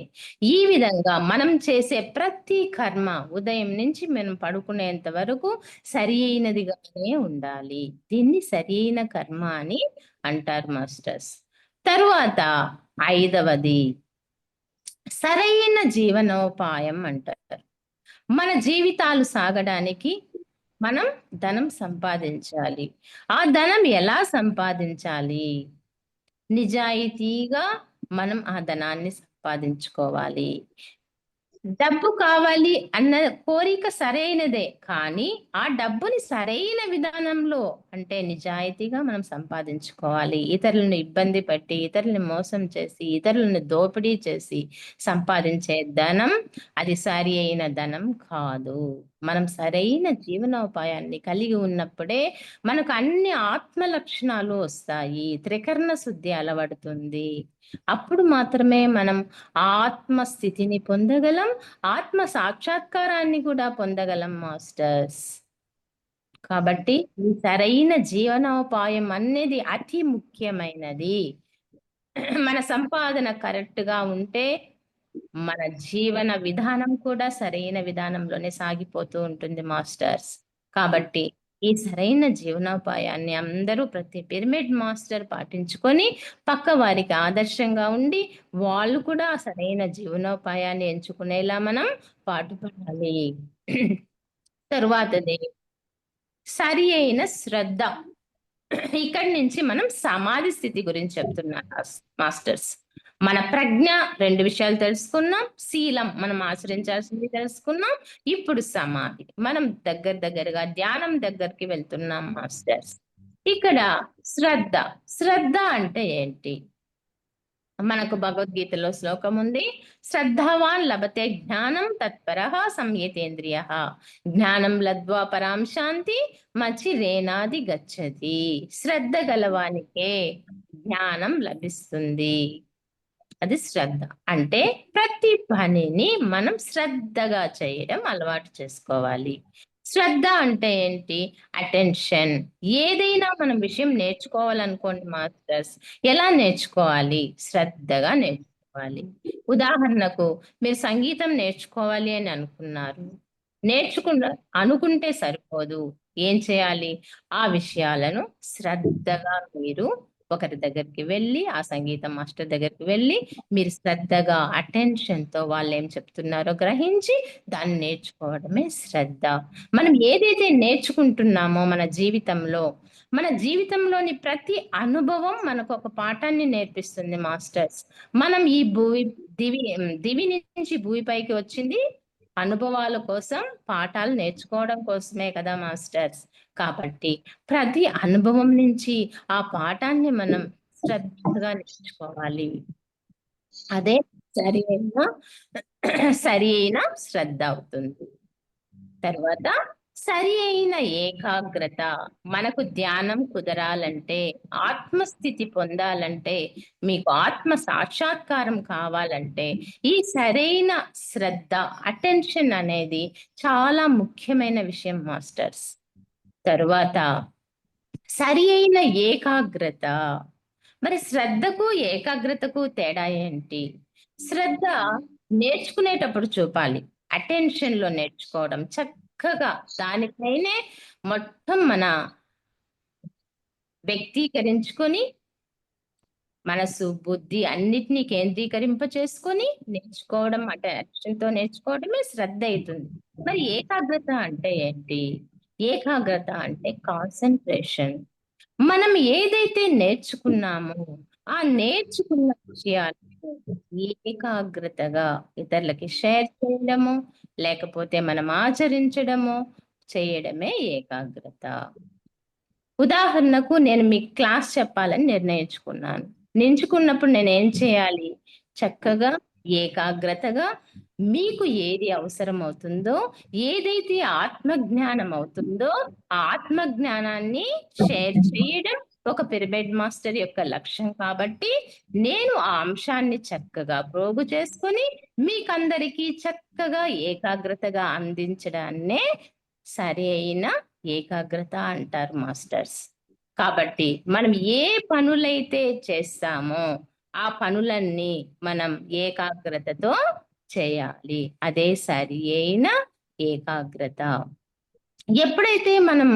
ఈ విధంగా మనం చేసే ప్రతి కర్మ ఉదయం నుంచి మనం పడుకునేంత వరకు సరి అయినదిగానే ఉండాలి. దీన్ని సరైన కర్మ అని అంటారు మాస్టర్స్. తరువాత 5వది సరైన జీవనోపాయం అంటారు. మన జీవితాలు సాగడానికి మనం ధనం సంపాదించాలి. ఆ ధనం ఎలా సంపాదించాలి? నిజాయితీగా మనం ఆ ధనాన్ని సంపాదించుకోవాలి. డబ్బు కావాలి అన్న కోరిక సరైనదే. కానీ ఆ డబ్బుని సరైన విధానంలో అంటే నిజాయితీగా మనం సంపాదించుకోవాలి. ఇతరులను ఇబ్బంది పెట్టి, ఇతరులని మోసం చేసి, ఇతరులను దోపిడీ చేసి సంపాదించే ధనం అది సరి అయిన ధనం కాదు. మనం సరైన జీవనోపాయాన్ని కలిగి ఉన్నప్పుడే మనకు అన్ని ఆత్మ లక్షణాలు వస్తాయి. త్రికరణ శుద్ధి అలవడుతుంది. అప్పుడు మాత్రమే మనం ఆత్మ స్థితిని పొందగలం. ఆత్మ సాక్షాత్కారాన్ని కూడా పొందగలం మాస్టర్స్. కాబట్టి ఈ సరైన జీవనోపాయం అనేది అతి ముఖ్యమైనది. మన సంపాదన కరెక్ట్ గా ఉంటే మన జీవన విధానం కూడా సరైన విధానంలోనే సాగిపోతూ ఉంటుంది మాస్టర్స్. కాబట్టి ఈ సరైన జీవనోపాయాన్ని అందరూ ప్రతి పిరమిడ్ మాస్టర్ పాటించుకొని పక్క వారికి ఆదర్శంగా ఉండి వాళ్ళు కూడా సరైన జీవనోపాయాన్ని ఎంచుకునేలా మనం పాటుపడాలి. తరువాతది సరి అయిన శ్రద్ధ. ఇక్కడి నుంచి మనం సమాధి స్థితి గురించి చెప్తున్నాం మాస్టర్స్. మన ప్రజ్ఞ 2 విషయాలు తెలుసుకున్నాం. శీలం మనం ఆచరించాల్సింది తెలుసుకున్నాం. ఇప్పుడు సమాధి. మనం దగ్గరగా ధ్యానం దగ్గరికి వెళ్తున్నాం మాస్టర్స్. ఇక్కడ శ్రద్ధ. శ్రద్ధ అంటే ఏంటి? మనకు భగవద్గీతలో శ్లోకం ఉంది. శ్రద్ధావాన్ లభతే జ్ఞానం తత్పరః సంయతేంద్రియః. జ్ఞానం లబ్ధ్వా పరాం శాంతి మచిరేనాది గచ్చతి. శ్రద్ధ గలవానికే జ్ఞానం లభిస్తుంది. అది శ్రద్ధ. అంటే ప్రతి పనిని మనం శ్రద్ధగా చేయడం అలవాటు చేసుకోవాలి. శ్రద్ధ అంటే ఏంటి? అటెన్షన్. ఏదైనా మనం విషయం నేర్చుకోవాలనుకోండి మాస్టర్స్, ఎలా నేర్చుకోవాలి? శ్రద్ధగా నేర్చుకోవాలి. ఉదాహరణకు మీరు సంగీతం నేర్చుకోవాలి అని అనుకున్నారు. అనుకుంటే సరిపోదు. ఏం చేయాలి? ఆ విషయాలను శ్రద్ధగా మీరు ఒకరి దగ్గరికి వెళ్ళి, ఆ సంగీతం మాస్టర్ దగ్గరికి వెళ్ళి, మీరు శ్రద్ధగా అటెన్షన్‌తో వాళ్ళేం చెప్తున్నారో గ్రహించి, దాన్ని నేర్చుకోవడమే శ్రద్ధ. మనం ఏదైతే నేర్చుకుంటున్నామో మన జీవితంలోని ప్రతి అనుభవం మనకొక పాఠాన్ని నేర్పిస్తుంది మాస్టర్స్. మనం ఈ దివి నుంచి భూమిపైకి వచ్చింది అనుభవాల కోసం, పాఠాలు నేర్చుకోవడం కోసమే కదా మాస్టర్స్. కాబట్టి ప్రతి అనుభవం నుంచి ఆ పాఠాన్ని మనం శ్రద్ధగా నేర్చుకోవాలి. అదే సరి అయిన శ్రద్ధ అవుతుంది. తర్వాత సరి అయిన ఏకాగ్రత. మనకు ధ్యానం కుదరాలంటే, ఆత్మస్థితి పొందాలంటే, మీకు ఆత్మ సాక్షాత్కారం కావాలంటే, ఈ సరైన శ్రద్ధ, అటెన్షన్ అనేది చాలా ముఖ్యమైన విషయం మాస్టర్స్. తరువాత సరి అయిన ఏకాగ్రత. మరి శ్రద్ధకు, ఏకాగ్రతకు తేడా ఏంటి? శ్రద్ధ నేర్చుకునేటప్పుడు చూపాలి. అటెన్షన్‌లో నేర్చుకోవడం. చక్కగా దానిపైనే మొత్తం మన వ్యక్తీకరించుకొని, మనసు, బుద్ధి అన్నిటిని కేంద్రీకరింప చేసుకొని నేర్చుకోవడం అటెన్షన్‌తో నేర్చుకోవడమే శ్రద్ధ అయితుంది. మరి ఏకాగ్రత అంటే ఏంటి? ఏకాగ్రత అంటే కాన్సంట్రేషన్. మనం ఏదైతే నేర్చుకున్నామో, ఆ నేర్చుకున్న విషయాలను ఏకాగ్రతగా ఇతరులకి షేర్ చేయడము, లేకపోతే మనం ఆచరించడము, చేయడమే ఏకాగ్రత. ఉదాహరణకు నేను మీకు క్లాస్ చెప్పాలని నిర్ణయించుకున్నాను. నించుకున్నప్పుడు నేనేం చేయాలి? చక్కగా, ఏకాగ్రతగా మీకు ఏది అవసరమవుతుందో, ఏదైతే ఆత్మజ్ఞానం అవుతుందో, ఆ ఆత్మజ్ఞానాన్ని షేర్ చేయడం ఒక పిరమిడ్ మాస్టర్ యొక్క లక్ష్యం కాబట్టి, నేను ఆ అంశాన్ని చక్కగా ప్రోగు చేసుకొని, మీకందరికీ చక్కగా ఏకాగ్రతగా అందించడాన్నే సరైన ఏకాగ్రత అంటారు మాస్టర్స్. కాబట్టి మనం ఏ పనులైతే చేస్తామో, ఆ పనులన్నీ మనం ఏకాగ్రతతో చేయాలి. అదే సరి అయిన ఏకాగ్రత. ఎప్పుడైతే మనం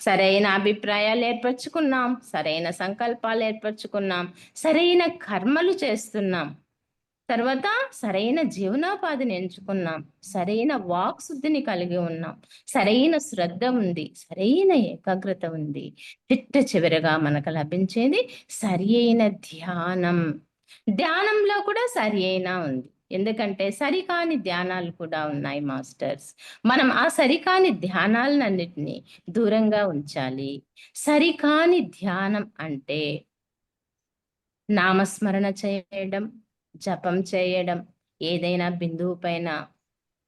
సరైన అభిప్రాయాలు ఏర్పరచుకున్నాం, సరైన సంకల్పాలు ఏర్పరచుకున్నాం, సరైన కర్మలు చేస్తున్నాం, తర్వాత సరైన జీవనోపాధిని ఎంచుకున్నాం, సరైన వాక్శుద్ధిని కలిగి ఉన్నాం, సరైన శ్రద్ధ ఉంది, సరైన ఏకాగ్రత ఉంది. చిట్ట చివరగా మనకు లభించేది సరి అయిన ధ్యానం. ధ్యానంలో కూడా సరి అయిన ఉంది. ఎందుకంటే సరికాని ధ్యానాలు కూడా ఉన్నాయి మాస్టర్స్. మనం ఆ సరికాని ధ్యానాలన్నిటిని దూరంగా ఉంచాలి. సరికాని ధ్యానం అంటే నామస్మరణ చేయడం, జపం చేయడం, ఏదైనా బిందువు పైన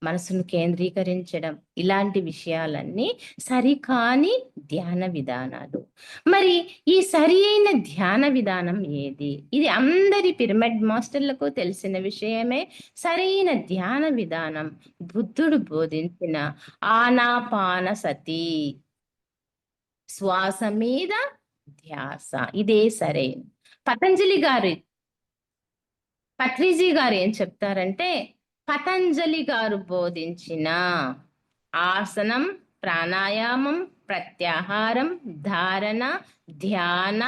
మనసును కేంద్రీకరించడం, ఇలాంటి విషయాలన్నీ సరికాని ధ్యాన విధానాలు. మరి ఈ సరి అయిన ధ్యాన విధానం ఏది? ఇది అందరి పిరమిడ్ మాస్టర్లకు తెలిసిన విషయమే. సరైన ధ్యాన విధానం బుద్ధుడు బోధించిన ఆనాపానసతి. శ్వాస మీద ధ్యాస. ఇదే సరైన. పతంజలి గారు పత్రిజీ గారు ఏం చెప్తారంటే, పతంజలి గారు బోధించిన ఆసనం, ప్రాణాయామం, ప్రత్యాహారం, ధారణ, ధ్యాన,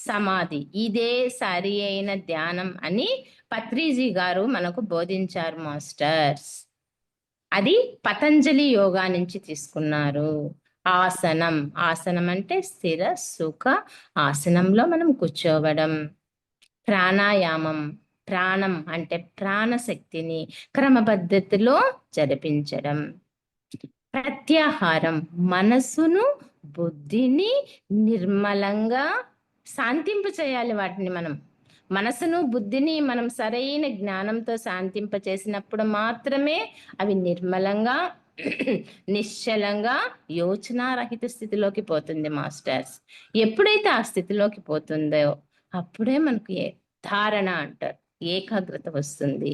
సమాధి ఇదే సరి అయిన ధ్యానం అని పత్రిజీ గారు మనకు బోధించారు మాస్టర్స్. అది పతంజలి యోగా నుంచి తీసుకున్నారు. ఆసనం, ఆసనం అంటే స్థిర సుఖ ఆసనంలో మనం కూర్చోవడం. ప్రాణాయామం, ప్రాణం అంటే ప్రాణశక్తిని క్రమపద్ధతిలో జరిపించడం. ప్రత్యాహారం, మనసును బుద్ధిని నిర్మలంగా శాంతింప చేయాలి. వాటిని మనం మనసును బుద్ధిని మనం సరైన జ్ఞానంతో శాంతింప చేసినప్పుడు మాత్రమే అవి నిర్మలంగా నిశ్చలంగా యోచనారహిత స్థితిలోకి పోతుంది మాస్టర్స్. ఎప్పుడైతే ఆ స్థితిలోకి పోతుందో అప్పుడే మనకు ధారణ అంటారు, ఏకాగ్రత వస్తుంది.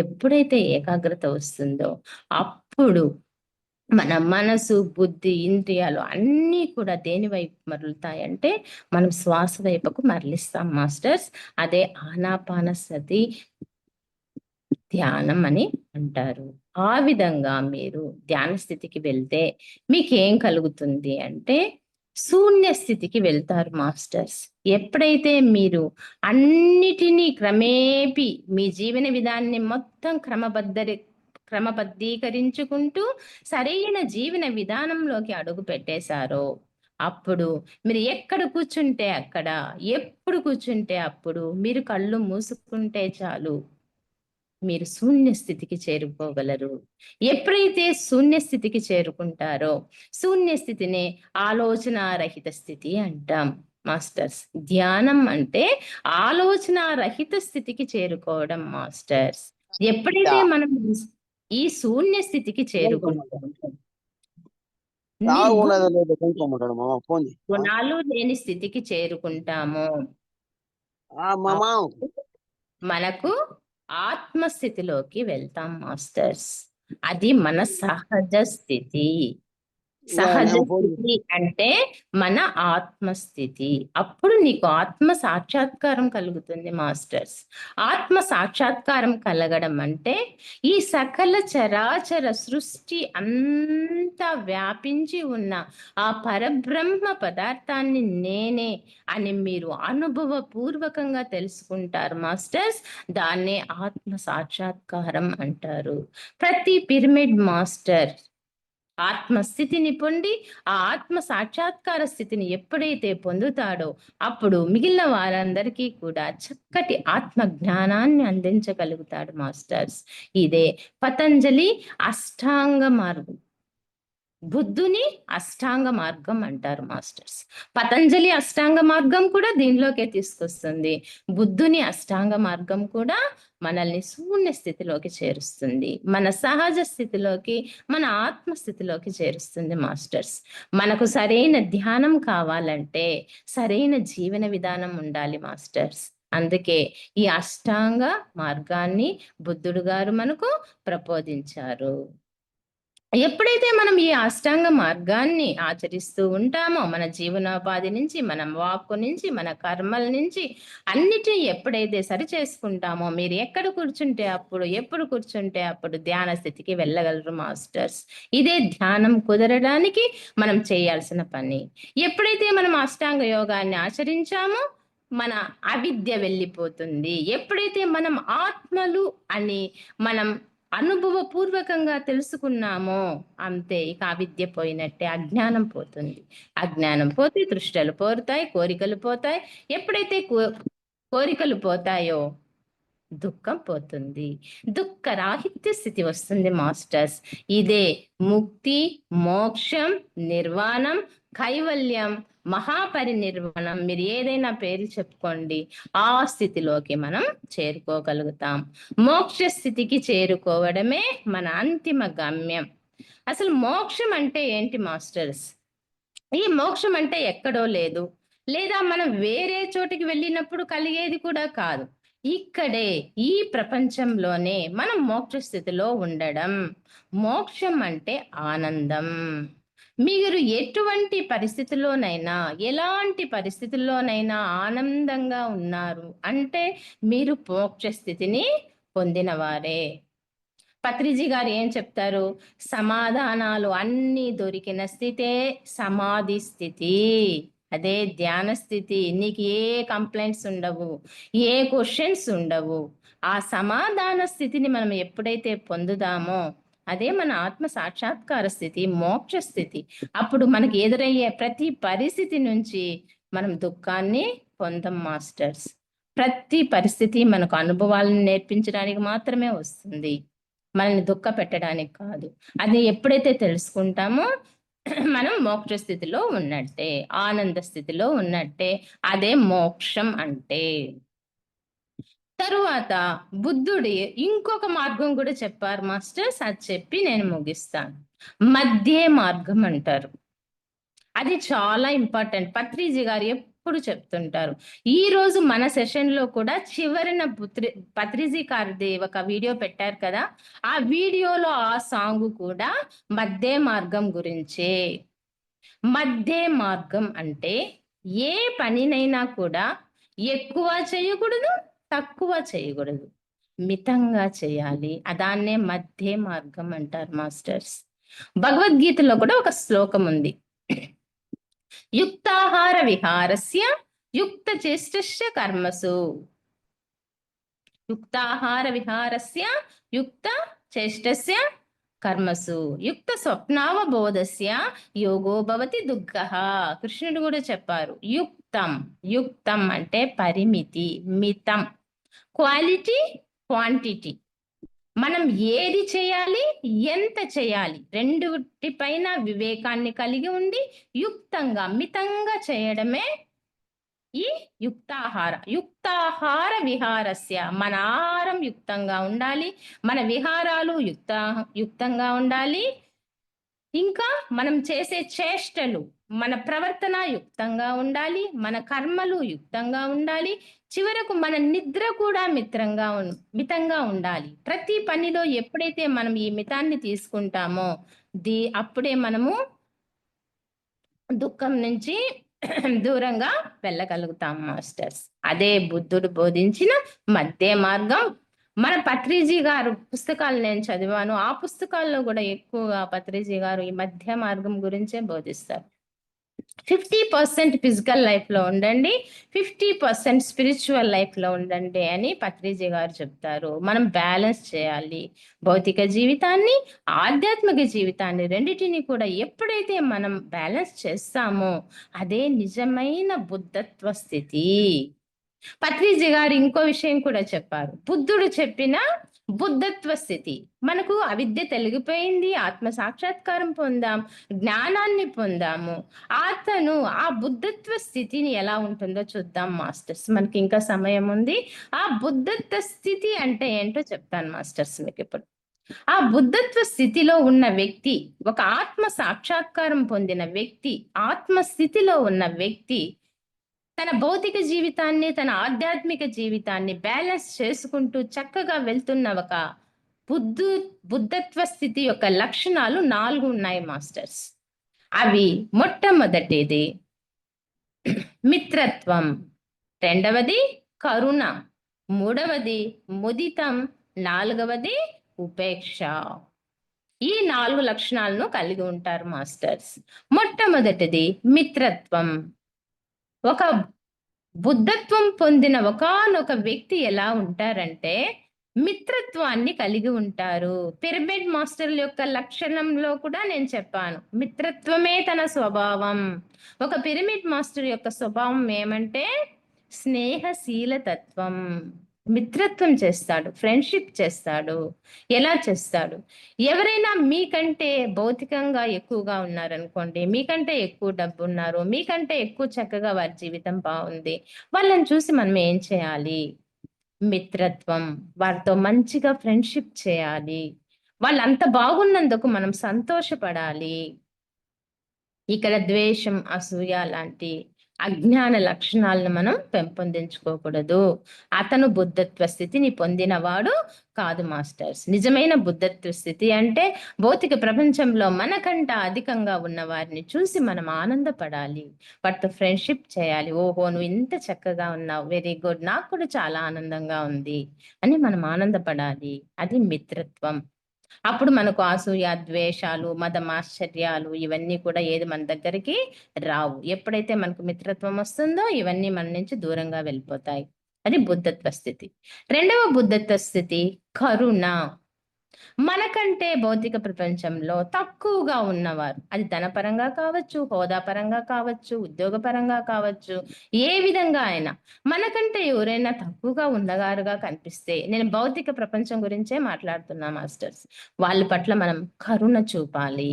ఎప్పుడైతే ఏకాగ్రత వస్తుందో అప్పుడు మన మనసు బుద్ధి ఇంద్రియాలు అన్నీ కూడా దేని వైపు మరలుతాయంటే మనం శ్వాస వైపుకు మరలిస్తాం మాస్టర్స్. అదే ఆనాపానసతి ధ్యానం అని అంటారు. ఆ విధంగా మీరు ధ్యాన స్థితికి వెళ్తే మీకేం కలుగుతుంది అంటే శూన్య స్థితికి వెళ్తారు మాస్టర్స్. ఎప్పుడైతే మీరు అన్నిటినీ క్రమేపీ మీ జీవన విధానాన్ని మొత్తం క్రమబద్ధీకరించుకుంటూ సరైన జీవన విధానంలోకి అడుగు పెట్టేశారో అప్పుడు మీరు ఎక్కడ కూర్చుంటే అక్కడ, ఎప్పుడు కూర్చుంటే అప్పుడు మీరు కళ్ళు మూసుకుంటే చాలు మీరు శూన్య స్థితికి చేరుకోగలరు. ఎప్పుడైతే శూన్య స్థితికి చేరుకుంటారో శూన్య స్థితినే ఆలోచనారహిత స్థితి అంటాం మాస్టర్స్. ధ్యానం అంటే ఆలోచనారహిత స్థితికి చేరుకోవడం మాస్టర్స్. ఎప్పుడైతే మనం ఈ శూన్య స్థితికి చేరుకుంటాం, గుణాలు లేని స్థితికి చేరుకుంటాము, మనకు ఆత్మస్థితిలోకి వెళ్తాం మాస్టర్స్. అది మన సహజ స్థితి. సహజ స్థితి అంటే మన ఆత్మస్థితి. అప్పుడు నీకు ఆత్మ సాక్షాత్కారం కలుగుతుంది మాస్టర్స్. ఆత్మ సాక్షాత్కారం కలగడం అంటే ఈ సకల చరాచర సృష్టి అంతా వ్యాపించి ఉన్న ఆ పరబ్రహ్మ పదార్థాన్ని నేనే అని మీరు అనుభవపూర్వకంగా తెలుసుకుంటారు మాస్టర్స్. దాన్నే ఆత్మ సాక్షాత్కారం అంటారు. ప్రతి పిరమిడ్ మాస్టర్ ఆత్మస్థితిని పొంది ఆ ఆత్మ సాక్షాత్కార స్థితిని ఎప్పుడైతే పొందుతాడో అప్పుడు మిగిలిన వారందరికీ కూడా చక్కటి ఆత్మ జ్ఞానాన్ని అందించగలుగుతాడు మాస్టర్స్. ఇదే పతంజలి అష్టాంగ మార్గం, బుద్ధుని అష్టాంగ మార్గం అంటారు మాస్టర్స్. పతంజలి అష్టాంగ మార్గం కూడా దీనిలోకే తీసుకొస్తుంది. బుద్ధుని అష్టాంగ మార్గం కూడా మనల్ని శూన్య స్థితిలోకి చేరుస్తుంది, మన సహజ స్థితిలోకి, మన ఆత్మస్థితిలోకి చేరుస్తుంది మాస్టర్స్. మనకు సరైన ధ్యానం కావాలంటే సరైన జీవన విధానం ఉండాలి మాస్టర్స్. అందుకే ఈ అష్టాంగ మార్గాన్ని బుద్ధుడు గారు మనకు ప్రబోధించారు. ఎప్పుడైతే మనం ఈ అష్టాంగ మార్గాన్ని ఆచరిస్తూ ఉంటామో మన జీవనోపాధి నుంచి, మన వాక్కు నుంచి, మన కర్మల నుంచి అన్నిటినీ ఎప్పుడైతే సరి చేసుకుంటామో మీరు ఎక్కడ కూర్చుంటే అప్పుడు, ఎప్పుడు కూర్చుంటే అప్పుడు ధ్యాన స్థితికి వెళ్ళగలరు మాస్టర్స్. ఇదే ధ్యానం కుదరడానికి మనం చేయాల్సిన పని. ఎప్పుడైతే మనం అష్టాంగ యోగాన్ని ఆచరించామో మన అవిద్య వెళ్ళిపోతుంది. ఎప్పుడైతే మనం ఆత్మలు అని మనం అనుభవపూర్వకంగా తెలుసుకున్నామో అంతే, ఇక అవిద్య పోయినట్టే, అజ్ఞానం పోతుంది. అజ్ఞానం పోతే తృష్ణలు పోతాయి, కోరికలు పోతాయి. ఎప్పుడైతే కోరికలు పోతాయో దుఃఖం పోతుంది, దుఃఖ రాహిత్య స్థితి వస్తుంది మాస్టర్స్. ఇదే ముక్తి, మోక్షం, నిర్వాణం, కైవల్యం, మహాపరినిర్వాణం, మీరు ఏదైనా పేరు చెప్పుకోండి, ఆ స్థితిలోకి మనం చేరుకోగలుగుతాం. మోక్ష స్థితికి చేరుకోవడమే మన అంతిమ గమ్యం. అసలు మోక్షం అంటే ఏంటి మాస్టర్స్? ఈ మోక్షం అంటే ఎక్కడో లేదు, లేదా మనం వేరే చోటికి వెళ్ళినప్పుడు కలిగేది కూడా కాదు. ఇక్కడే ఈ ప్రపంచంలోనే మనం మోక్ష స్థితిలో ఉండడం. మోక్షం అంటే ఆనందం. మీరు ఎటువంటి పరిస్థితుల్లోనైనా, ఎలాంటి పరిస్థితుల్లోనైనా ఆనందంగా ఉన్నారు అంటే మీరు మోక్ష స్థితిని పొందినవారే. పత్రిజీ గారు ఏం చెప్తారు? సమాధానాలు అన్నీ దొరికిన స్థితే సమాధి స్థితి. అదే ధ్యాన స్థితి. నీకు ఏ కంప్లైంట్స్ ఉండవు. ఏ క్వెషన్స్ ఉండవు. ఆ సమాధాన స్థితిని మనం ఎప్పుడైతే పొందుదామో అదే మన ఆత్మ సాక్షాత్కార స్థితి, మోక్ష స్థితి. అప్పుడు మనకి ఎదురయ్యే ప్రతి పరిస్థితి నుంచి మనం దుఃఖాన్ని పొందం మాస్టర్స్. ప్రతి పరిస్థితి మనకు అనుభవాలను నేర్పించడానికి మాత్రమే వస్తుంది. మనల్ని దుఃఖ పెట్టడానికి కాదు. అది ఎప్పుడైతే తెలుసుకుంటామో మనం మోక్ష స్థితిలో ఉన్నట్టే, ఆనంద స్థితిలో ఉన్నట్టే. అదే మోక్షం అంటే. తరువాత బుద్ధుడి ఇంకొక మార్గం కూడా చెప్పారు మాస్టర్స్. అది చెప్పి నేను ముగిస్తాను. మధ్య మార్గం అంటారు. అది చాలా ఇంపార్టెంట్. పత్రిజీ గారు ఎప్పుడు చెప్తుంటారు. ఈ రోజు మన సెషన్ లో కూడా చివరిన పత్రిజీ గారిది ఒక వీడియో పెట్టారు కదా, ఆ వీడియోలో ఆ సాంగ్ కూడా మధ్య మార్గం గురించే. మధ్య మార్గం అంటే ఏ పనినైనా కూడా ఎక్కువ చేయకూడదు, తక్కువ చేయకూడదు, మితంగా చేయాలి. అదాన్నే మధ్య మార్గం అంటారు మాస్టర్స్. భగవద్గీతలో కూడా ఒక శ్లోకం ఉంది. యుక్తాహార విహారస్య యుక్త చేష్టస్య కర్మసు. యుక్తాహార విహారస్య యుక్త చేష్టస్య కర్మసు యుక్త స్వప్నావబోధస్య యోగో భవతి దుఃఖః. కృష్ణుడు కూడా చెప్పారు. యుక్తం, యుక్తం అంటే పరిమితి, మితం. Quality, quantity. మనం ఏది చేయాలి, ఎంత చేయాలి, రెండిటిపైన వివేకాన్ని కలిగి ఉండి యుక్తంగా, మితంగా చేయడమే ఈ యుక్తాహార విహారస్య. మన ఆహారం యుక్తంగా ఉండాలి, మన విహారాలు యుక్తంగా ఉండాలి. ఇంకా మనం చేసే చేష్టలు, మన ప్రవర్తన యుక్తంగా ఉండాలి, మన కర్మలు యుక్తంగా ఉండాలి. చివరకు మన నిద్ర కూడా మితంగా ఉండాలి. ప్రతి పనిలో ఎప్పుడైతే మనం ఈ మితాన్ని తీసుకుంటామో అప్పుడే మనము దుఃఖం నుంచి దూరంగా వెళ్ళగలుగుతాం మాస్టర్స్. అదే బుద్ధుడు బోధించిన మధ్య మార్గం. మన పత్రిజీ గారు పుస్తకాలు నేను చదివాను. ఆ పుస్తకాల్లో కూడా ఎక్కువగా పత్రిజీ గారు ఈ మధ్య మార్గం గురించే బోధిస్తారు. 50% ఫిజికల్ లైఫ్ లో ఉండండి, 50% స్పిరిచువల్ లైఫ్ లో ఉండండి అని పత్రిజీ గారు చెప్తారు. మనం బ్యాలెన్స్ చేయాలి భౌతిక జీవితాన్ని, ఆధ్యాత్మిక జీవితాన్ని. రెండిటిని కూడా ఎప్పుడైతే మనం బ్యాలెన్స్ చేస్తామో అదే నిజమైన బుద్ధత్వ స్థితి. పత్రిజీ గారు ఇంకో విషయం కూడా చెప్పారు. బుద్ధుడు చెప్పిన బుద్ధత్వ స్థితి. మనకు అవిద్య తొలగిపోయింది, ఆత్మ సాక్షాత్కారం పొందాం, జ్ఞానాన్ని పొందాము. అతను ఆ బుద్ధత్వ స్థితిని ఎలా ఉంటుందో చూద్దాం మాస్టర్స్. మనకి ఇంకా సమయం ఉంది. ఆ బుద్ధత్వ స్థితి అంటే ఏంటో చెప్తాను మాస్టర్స్ మీకు ఇప్పుడు. ఆ బుద్ధత్వ స్థితిలో ఉన్న వ్యక్తి, ఒక ఆత్మ సాక్షాత్కారం పొందిన వ్యక్తి, ఆత్మ స్థితిలో ఉన్న వ్యక్తి తన భౌతిక జీవితాన్ని, తన ఆధ్యాత్మిక జీవితాన్ని బ్యాలెన్స్ చేసుకుంటూ చక్కగా వెళ్తున్న ఒక బుద్ధత్వ స్థితి యొక్క లక్షణాలు 4 ఉన్నాయి మాస్టర్స్. అవి మొట్టమొదటిది మిత్రత్వం, రెండవది కరుణ, మూడవది ముదితం, నాలుగవది ఉపేక్ష. ఈ 4 లక్షణాలను కలిగి ఉంటారు మాస్టర్స్. మొట్టమొదటిది మిత్రత్వం. ఒక బుద్ధత్వం పొందిన ఒకానొక వ్యక్తి ఎలా ఉంటారంటే మిత్రత్వాన్ని కలిగి ఉంటారు. పిరమిడ్ మాస్టర్ల యొక్క లక్షణంలో కూడా నేను చెప్పాను, మిత్రత్వమే తన స్వభావం. ఒక పిరమిడ్ మాస్టర్ యొక్క స్వభావం ఏమంటే స్నేహశీల తత్వం. మిత్రత్వం చేస్తాడు, ఫ్రెండ్షిప్ చేస్తాడు. ఎలా చేస్తాడు? ఎవరైనా మీకంటే భౌతికంగా ఎక్కువగా ఉన్నారనుకోండి, మీకంటే ఎక్కువ డబ్బు ఉన్నారు, మీకంటే ఎక్కువ చక్కగా వారి జీవితం బాగుంది, వాళ్ళని చూసి మనం ఏం చేయాలి? మిత్రత్వం. వారితో మంచిగా ఫ్రెండ్షిప్ చేయాలి. వాళ్ళు అంత బాగున్నందుకు మనం సంతోషపడాలి. ఇక్కడ ద్వేషం, అసూయ లాంటి అజ్ఞాన లక్షణాలను మనం పెంపొందించుకోకూడదు. అతను బుద్ధత్వ స్థితిని పొందినవాడు కాదు మాస్టర్స్. నిజమైన బుద్ధత్వ స్థితి అంటే భౌతిక ప్రపంచంలో మనకంట అధికంగా ఉన్న వారిని చూసి మనం ఆనందపడాలి. వాటితో ఫ్రెండ్షిప్ చేయాలి. ఓహో! నువ్వు ఇంత చక్కగా ఉన్నావు. Very good. నాకు కూడా చాలా ఆనందంగా ఉంది అని మనం ఆనందపడాలి. అది మిత్రత్వం. అప్పుడు మనకు అసూయ, ద్వేషాలు, మదమాశ్చర్యాలు ఇవన్నీ కూడా ఏది మన దగ్గరికి రావు. ఎప్పుడైతే మనకు మిత్రత్వం వస్తుందో ఇవన్నీ మన నుంచి దూరంగా వెళ్ళిపోతాయి. అది బుద్ధత్వ స్థితి. రెండవ బుద్ధత్వ స్థితి కరుణ. మనకంటే భౌతిక ప్రపంచంలో తక్కువగా ఉన్నవారు, అది ధనపరంగా కావచ్చు, హోదా పరంగా కావచ్చు, ఉద్యోగపరంగా కావచ్చు, ఏ విధంగా అయినా మనకంటే ఎవరైనా తక్కువగా ఉన్నగారుగా కనిపిస్తే, నేను భౌతిక ప్రపంచం గురించే మాట్లాడుతున్నా మాస్టర్స్. వాళ్ళ పట్ల మనం కరుణ చూపాలి.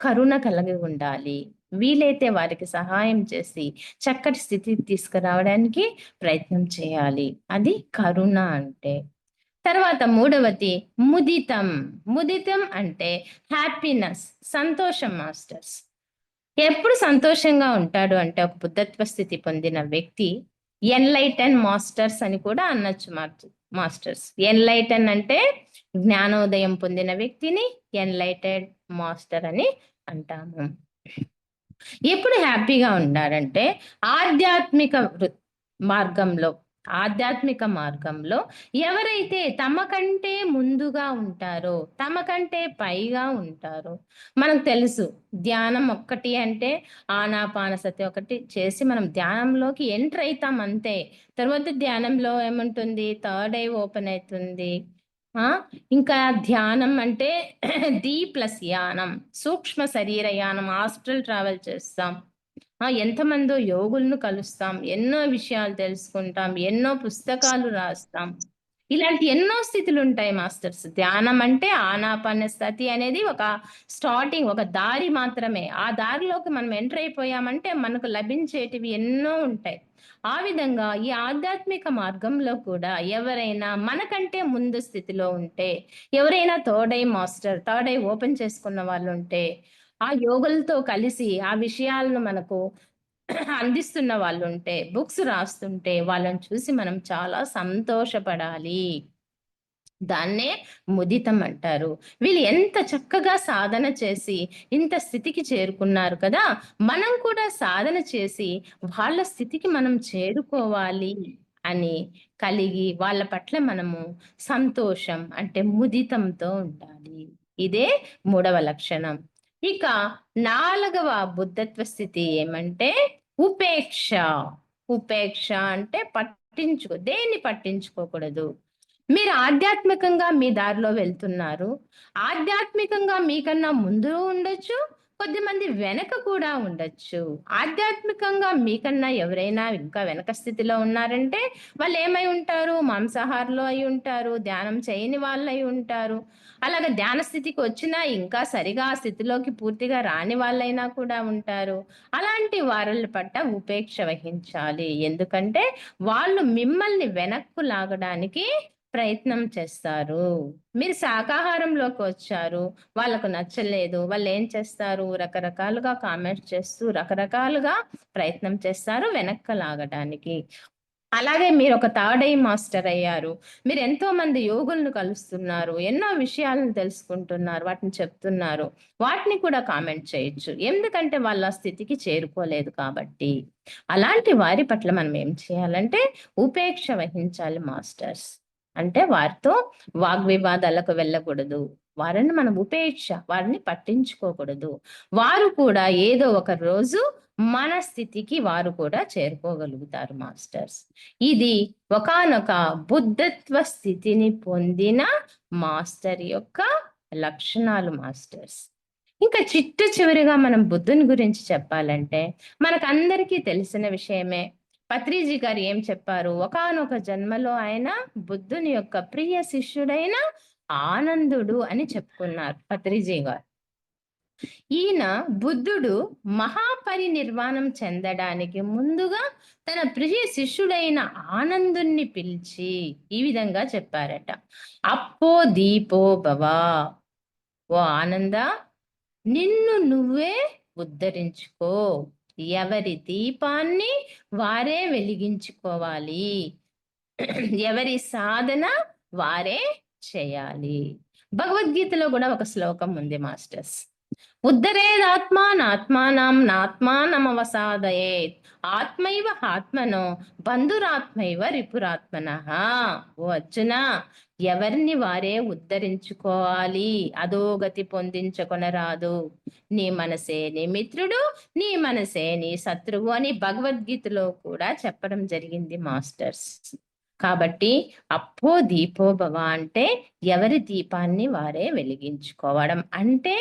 కరుణ కలిగి ఉండాలి. వీలైతే వారికి సహాయం చేసి చక్కటి స్థితికి తీసుకురావడానికి ప్రయత్నం చేయాలి. అది కరుణ అంటే. తర్వాత మూడవది ముదితం. ముదితం అంటే హ్యాపీనెస్, సంతోషం మాస్టర్స్. ఎప్పుడు సంతోషంగా ఉంటాడు అంటే ఒక బుద్ధత్వ స్థితి పొందిన వ్యక్తి ఎన్లైటన్ మాస్టర్స్ అని కూడా అనొచ్చు మాస్టర్స్. ఎన్లైటన్ అంటే జ్ఞానోదయం పొందిన వ్యక్తిని ఎన్లైటెడ్ మాస్టర్ అని అంటాము. ఎప్పుడు హ్యాపీగా ఉన్నారంటే ఆధ్యాత్మిక మార్గంలో ఆధ్యాత్మిక మార్గంలో ఎవరైతే తమకంటే ముందుగా ఉంటారో, తమకంటే పైగా ఉంటారో, మనకు తెలుసు ధ్యానం ఒక్కటి అంటే ఆనాపానసతి ఒకటి చేసి మనం ధ్యానంలోకి ఎంటర్ అవుతాం అంతే. తర్వాత ధ్యానంలో ఏముంటుంది, థర్డ్ ఐ ఓపెన్ అవుతుంది. ఆ ఇంకా ధ్యానం అంటే ది ప్లస్ యానం, సూక్ష్మ శరీర యానం, ఆస్ట్రల్ ట్రావెల్ చేస్తాం. ఎంతమందో యోగులను కలుస్తాం, ఎన్నో విషయాలు తెలుసుకుంటాం, ఎన్నో పుస్తకాలు రాస్తాం. ఇలాంటి ఎన్నో స్థితులు ఉంటాయి మాస్టర్స్. ధ్యానం అంటే ఆనాపానసతి అనేది ఒక స్టార్టింగ్, ఒక దారి మాత్రమే. ఆ దారిలోకి మనం ఎంటర్ అయిపోయామంటే మనకు లభించేటివి ఎన్నో ఉంటాయి. ఆ విధంగా ఈ ఆధ్యాత్మిక మార్గంలో కూడా ఎవరైనా మనకంటే ముందు స్థితిలో ఉంటే, ఎవరైనా థర్డ్ ఐ ఓపెన్ చేసుకున్న వాళ్ళు ఉంటే, ఆ యోగులతో కలిసి ఆ విషయాలను మనకు అందిస్తున్న వాళ్ళుంటే, బుక్స్ రాస్తుంటే వాళ్ళని చూసి మనం చాలా సంతోషపడాలి. దాన్నే ముదితం అంటారు. వీళ్ళు ఎంత చక్కగా సాధన చేసి ఇంత స్థితికి చేరుకున్నారు కదా! మనం కూడా సాధన చేసి వాళ్ళ స్థితికి మనం చేరుకోవాలి అని కలిగి వాళ్ళ పట్ల మనము సంతోషం అంటే ముదితంతో ఉండాలి. ఇదే మూడవ లక్షణం. ఇక నాలుగవ బుద్ధత్వ స్థితి ఏమంటే ఉపేక్ష. ఉపేక్ష అంటే దేన్ని పట్టించుకోకూడదు. మీరు ఆధ్యాత్మికంగా మీ దారిలో వెళ్తున్నారు. ఆధ్యాత్మికంగా మీకన్నా ముందు ఉండొచ్చు. కొద్దిమంది వెనక కూడా ఉండొచ్చు. ఆధ్యాత్మికంగా మీకన్నా ఎవరైనా ఇంకా వెనక స్థితిలో ఉన్నారంటే వాళ్ళేమై ఉంటారు? మాంసాహారులు అయ్యుంటారు. ధ్యానం చేయని వాళ్ళై ఉంటారు. అలాగే ధ్యాన స్థితికి వచ్చినా ఇంకా సరిగా ఆ స్థితిలోకి పూర్తిగా రాని వాళ్ళైనా కూడా ఉంటారు. అలాంటి వారల పట్ల ఉపేక్ష వహించాలి. ఎందుకంటే వాళ్ళు మిమ్మల్ని వెనక్కు లాగడానికి ప్రయత్నం చేస్తారు. మీరు శాకాహారంలోకి వచ్చారు. వాళ్ళకు నచ్చలేదు. వాళ్ళేం చేస్తారు? రకరకాలుగా కామెంట్స్ చేస్తూ, రకరకాలుగా ప్రయత్నం చేస్తారు వెనక్కి లాగటానికి. అలాగే మీరొక థర్డ్ ఐ మాస్టర్ అయ్యారు. మీరెంతో మంది యోగులను కలుస్తున్నారు. ఎన్నో విషయాలను తెలుసుకుంటున్నారు. వాటిని చెప్తున్నారు. వాటిని కూడా కామెంట్ చేయొచ్చు. ఎందుకంటే వాళ్ళు ఆ స్థితికి చేరుకోలేదు కాబట్టి. అలాంటి వారి పట్ల మనం ఏం చేయాలంటే ఉపేక్ష వహించాలి మాస్టర్స్. అంటే వారితో వాగ్వివాదాలకు వెళ్ళకూడదు. వారిని మనం వారిని పట్టించుకోకూడదు. వారు కూడా ఏదో ఒక రోజు మన స్థితికి వారు కూడా చేరుకోగలుగుతారు మాస్టర్స్. ఇది ఒకానొక బుద్ధత్వ స్థితిని పొందిన మాస్టర్ యొక్క లక్షణాలు మాస్టర్స్. ఇంకా చిట్ట చివరిగా మనం బుద్ధుని గురించి చెప్పాలంటే మనకందరికీ తెలిసిన విషయమే. పత్రిజీ గారు ఏం చెప్పారు? ఒకానొక జన్మలో ఆయన బుద్ధుని యొక్క ప్రియ శిష్యుడైన ఆనందుడు అని చెప్పుకున్నారు పత్రిజీ గారు. ఈయన బుద్ధుడు మహాపరినిర్వాణం చెందడానికి ముందుగా తన ప్రియ శిష్యుడైన ఆనందుణ్ణి పిలిచి ఈ విధంగా చెప్పారట. అప్పో దీపో భవ. ఓ ఆనంద, నిన్ను నువ్వే ఉద్ధరించుకో. ఎవరి దీపాన్ని వారే వెలిగించుకోవాలి. ఎవరి సాధన వారే చేయాలి. భగవద్గీతలో కూడా ఒక శ్లోకం ఉంది మాస్టర్స్. ఉద్ధరేదాత్మానాత్మానం నాత్మానమవసాదయేత్ ఆత్మైవ ఆత్మనో బంధురాత్మైవ రిపురాత్మనః. ఓ అర్జున, ఎవరిని వారే ఉద్ధరించుకోవాలి, అధోగతి పొందించుకొనరాదు. నీ మనసే నీ మిత్రుడు, నీ మనసే నీ శత్రువు అని భగవద్గీతలో కూడా చెప్పడం జరిగింది మాస్టర్స్. కాబట్టి అప్పో దీపో భవ అంటే ఎవరి దీపాన్ని వారే వెలిగించుకోవడం, అంటే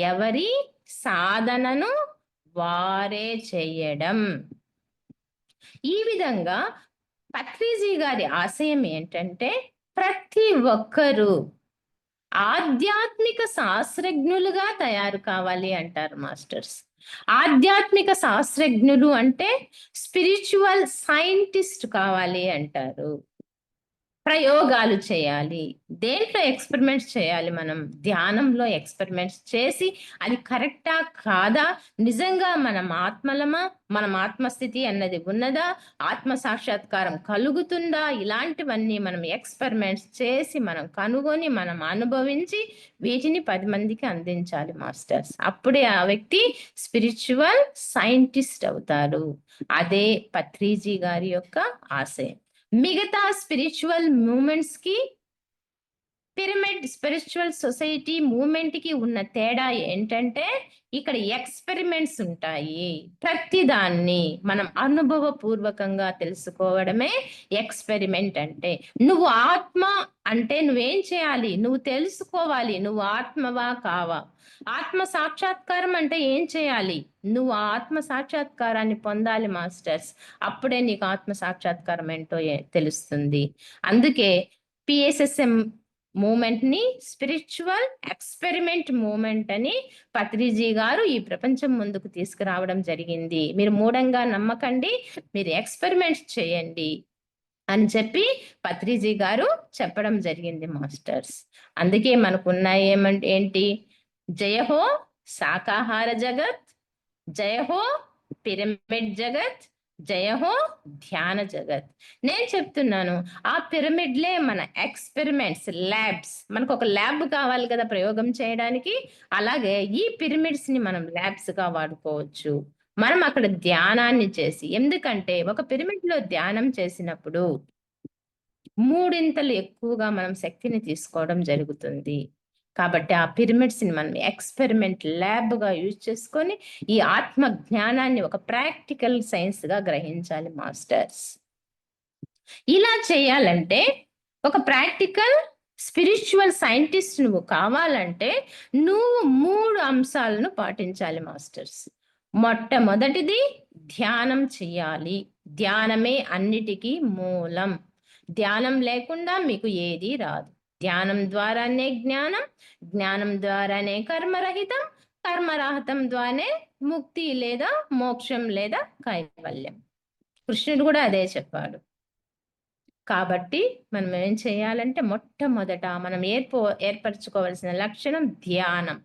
ఎవరి సాధనను వారే చేయడం. ఈ విధంగా పత్రిజీ గారి ఆశయం ఏంటంటే ప్రతి ఒక్కరూ ఆధ్యాత్మిక శాస్త్రజ్ఞులుగా తయారు కావాలి అంటారు మాస్టర్స్. ఆధ్యాత్మిక శాస్త్రజ్ఞులు అంటే స్పిరిచువల్ సైంటిస్ట్ కావాలి అంటారు. ప్రయోగాలు చేయాలి, దేంట్లో ఎక్స్పెరిమెంట్స్ చేయాలి, మనం ధ్యానంలో ఎక్స్పెరిమెంట్స్ చేసి అది కరెక్టా కాదా, నిజంగా మనం ఆత్మలమా, మనం ఆత్మస్థితి అన్నది ఉన్నదా, ఆత్మ సాక్షాత్కారం కలుగుతుందా, ఇలాంటివన్నీ మనం ఎక్స్పెరిమెంట్స్ చేసి మనం కనుగొని మనం అనుభవించి వీటిని 10 మందికి అందించాలి మాస్టర్స్. అప్పుడే ఆ వ్యక్తి స్పిరిచువల్ సైంటిస్ట్ అవుతారు. అదే పత్రిజీ గారి యొక్క ఆశయం. మిగతా స్పిరిచువల్ మూమెంట్స్ కి పిరమిడ్ స్పిరిచువల్ సొసైటీ మూమెంట్ కి ఉన్న తేడా ఏంటంటే ఇక్కడ ఎక్స్పెరిమెంట్స్ ఉంటాయి. ప్రతిదాన్ని మనం అనుభవపూర్వకంగా తెలుసుకోవడమే ఎక్స్పెరిమెంట్ అంటే. నువ్వు ఆత్మ అంటే నువ్వేం చేయాలి, నువ్వు తెలుసుకోవాలి నువ్వు ఆత్మవా కావా. ఆత్మ సాక్షాత్కారం అంటే ఏం చేయాలి, నువ్వు ఆత్మ సాక్షాత్కారాన్ని పొందాలి మాస్టర్స్. అప్పుడే నీకు ఆత్మ సాక్షాత్కారం ఏంటో తెలుస్తుంది. అందుకే పిఎస్ఎస్ఎం మూమెంట్ ని స్పిరిచువల్ ఎక్స్పెరిమెంట్ మూమెంట్ అని పత్రిజీ గారు ఈ ప్రపంచం ముందుకు తీసుకురావడం జరిగింది. మీరు మూఢంగా నమ్మకండి, మీరు ఎక్స్పెరిమెంట్స్ చేయండి అని చెప్పి పత్రిజీ గారు చెప్పడం జరిగింది మాస్టర్స్. అందుకే మనకున్నాయి ఏంటి, జయహో శాకాహార జగత్, జయహో పిరమిడ్ జగత్, జయహో ధ్యాన జగత్. నేను చెప్తున్నాను ఆ పిరమిడ్లే మన ఎక్స్పెరిమెంట్స్ ల్యాబ్స్. మనకు ఒక ల్యాబ్ కావాలి కదా ప్రయోగం చేయడానికి, అలాగే ఈ పిరమిడ్స్ ని మనం ల్యాబ్స్ గా వాడుకోవచ్చు. మనం అక్కడ ధ్యానాన్ని చేసి, ఎందుకంటే ఒక పిరమిడ్ లో ధ్యానం చేసినప్పుడు 3 ఎక్కువగా మనం శక్తిని తీసుకోవడం జరుగుతుంది. కాబట్టి ఆ పిరమిడ్స్ ని మనం ఎక్స్పెరిమెంట్ ల్యాబ్ గా యూజ్ చేసుకొని ఈ ఆత్మ జ్ఞానాన్ని ఒక ప్రాక్టికల్ సైన్స్ గా గ్రహించాలి మాస్టర్స్. ఇలా చేయాలంటే ఒక ప్రాక్టికల్ స్పిరిచువల్ సైంటిస్ట్ నువ్వు కావాలంటే నువ్వు 3 అంశాలను పాటించాలి మాస్టర్స్. మొట్టమొదటిది ధ్యానం చెయ్యాలి. ధ్యానమే అన్నిటికీ మూలం. ధ్యానం లేకుండా మీకు ఏది రాదు. ధ్యానం ద్వారానే జ్ఞానం, జ్ఞానం ద్వారానే కర్మరహితం, కర్మరహితం ద్వారానే ముక్తి లేదా మోక్షం లేదా కైవల్యం. కృష్ణుడు కూడా అదే చెప్పాడు. కాబట్టి మనం ఏం చేయాలంటే మొట్టమొదట మనం ఏర్పరచుకోవాల్సిన లక్షణం ధ్యానం.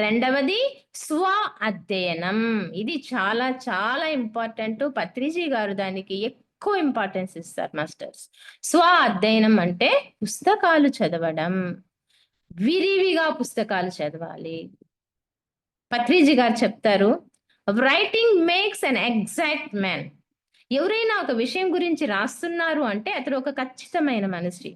రెండవది స్వ అధ్యయనం. ఇది చాలా చాలా ఇంపార్టెంట్. పత్రిజీ గారు దానికి ఎక్కువ ఇంపార్టెన్స్ ఇస్తారు మాస్టర్స్. స్వ అధ్యయనం అంటే పుస్తకాలు చదవడం, విరివిగా పుస్తకాలు చదవాలి. పత్రిజీ గారు చెప్తారు, writing makes an exact man. ఎవరైనా ఒక విషయం గురించి రాస్తున్నారు అంటే అతడు ఒక ఖచ్చితమైన మనిషి.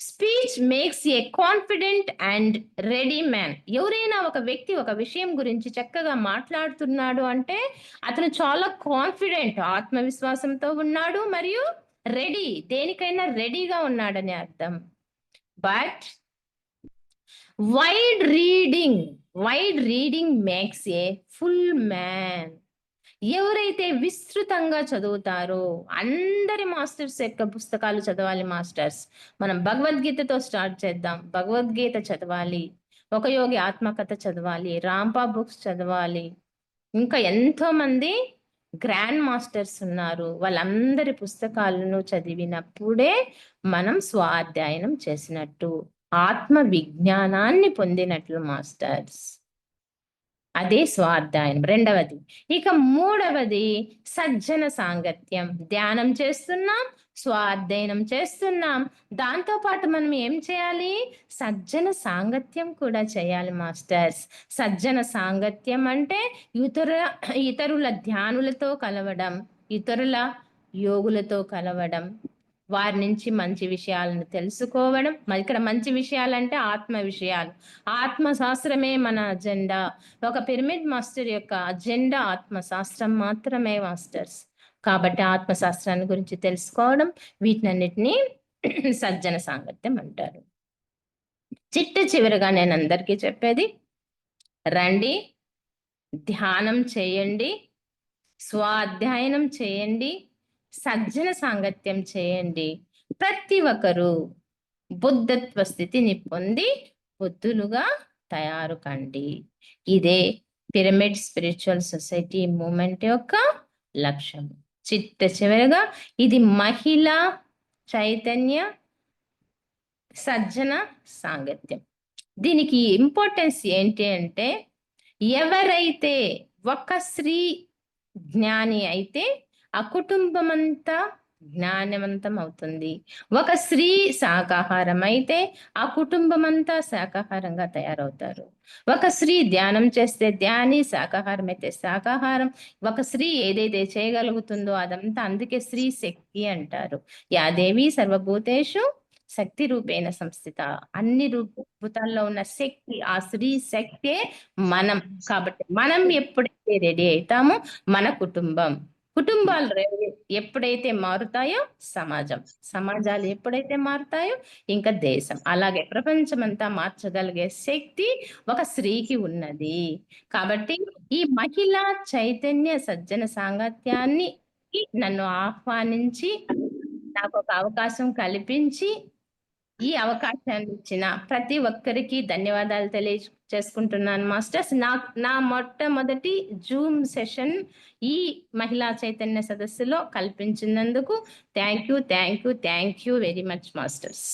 Speech makes a confident and ready man. ఎవరైనా ఒక వ్యక్తి ఒక విషయం గురించి చక్కగా మాట్లాడుతున్నాడు అంటే అతను చాలా కాన్ఫిడెంట్, ఆత్మవిశ్వాసంతో ఉన్నాడు మరియు రెడీ, దేనికైనా రెడీగా ఉన్నాడని అర్థం. But wide reading makes a full man. ఎవరైతే విస్తృతంగా చదువుతారో, అందరి మాస్టర్స్ యొక్క పుస్తకాలు చదవాలి మాస్టర్స్. మనం భగవద్గీతతో స్టార్ట్ చేద్దాం. భగవద్గీత చదవాలి, ఒక యోగి ఆత్మకథ చదవాలి, రాంపా బుక్స్ చదవాలి, ఇంకా ఎంతో మంది గ్రాండ్ మాస్టర్స్ ఉన్నారు. వాళ్ళందరి పుస్తకాలను చదివినప్పుడే మనం స్వాధ్యాయనం చేసినట్టు, ఆత్మ విజ్ఞానాన్ని పొందినట్లు మాస్టర్స్. అదే స్వాధ్యాయనం రెండవది. ఇక మూడవది సజ్జన సాంగత్యం. ధ్యానం చేస్తున్నాం, స్వాధ్యయనం చేస్తున్నాం. దాంతో పాటు మనం ఏం చేయాలి? సజ్జన సాంగత్యం కూడా చేయాలి మాస్టర్స్. సజ్జన సాంగత్యం అంటే ఇతరుల ధ్యానులతో కలవడం, ఇతరుల యోగులతో కలవడం, వారి నుంచి మంచి విషయాలను తెలుసుకోవడం. మరి ఇక్కడ మంచి విషయాలంటే ఆత్మ విషయాలు. ఆత్మ శాస్త్రమే మన అజెండా. ఒక పిరమిడ్ మాస్టర్ యొక్క అజెండా ఆత్మశాస్త్రం మాత్రమే మాస్టర్స్. కాబట్టి ఆత్మశాస్త్రాన్ని గురించి తెలుసుకోవడం, వీటినన్నిటినీ సజ్జన సాంగత్యం అంటారు. చివరిగా నేను అందరికీ చెప్పేది, రండి, ధ్యానం చేయండి, స్వాధ్యాయనం చేయండి, సజ్జన సాంగత్యం చేయండి. ప్రతి ఒక్కరూ బుద్ధత్వ స్థితిని పొంది బుద్ధులుగా తయారు కండి. ఇదే పిరమిడ్ స్పిరిచువల్ సొసైటీ మూమెంట్ యొక్క లక్ష్యం. చివరిగా ఇది మహిళా చైతన్య సజ్జన సాంగత్యం. దీనికి ఇంపార్టెన్స్ ఏంటి అంటే, ఎవరైతే ఒక స్త్రీ జ్ఞాని అయితే ఆ కుటుంబం అంతా జ్ఞానవంతం అవుతుంది. ఒక స్త్రీ శాకాహారం అయితే ఆ కుటుంబం అంతా శాకాహారంగా తయారవుతారు. ఒక స్త్రీ ధ్యానం చేస్తే ధ్యాని, శాకాహారం అయితే శాకాహారం. ఒక స్త్రీ ఏదైతే చేయగలుగుతుందో అదంతా, అందుకే స్త్రీ శక్తి అంటారు. యాదేవి సర్వభూతేషు శక్తి రూపేణ సంస్థిత. అన్ని భూతాల్లో ఉన్న శక్తి, ఆ స్త్రీ శక్తే మనం. కాబట్టి మనం ఎప్పుడైతే రెడీ అవుతామో మన కుటుంబాలు ఎప్పుడైతే మారుతాయో సమాజాలు ఎప్పుడైతే మారుతాయో ఇంకా దేశం, అలాగే ప్రపంచమంతా మార్చగలిగే శక్తి ఒక స్త్రీకి ఉన్నది. కాబట్టి ఈ మహిళా చైతన్య సజ్జన సాంగత్యాన్ని నన్ను ఆహ్వానించి నాకు ఒక అవకాశం కల్పించి ఈ అవకాశాన్ని ఇచ్చిన ప్రతి ఒక్కరికి ధన్యవాదాలు చేసుకుంటున్నాను మాస్టర్స్. నా మొట్టమొదటి జూమ్ సెషన్ ఈ మహిళా చైతన్య సదస్సులో కల్పించినందుకు thank you very much masters.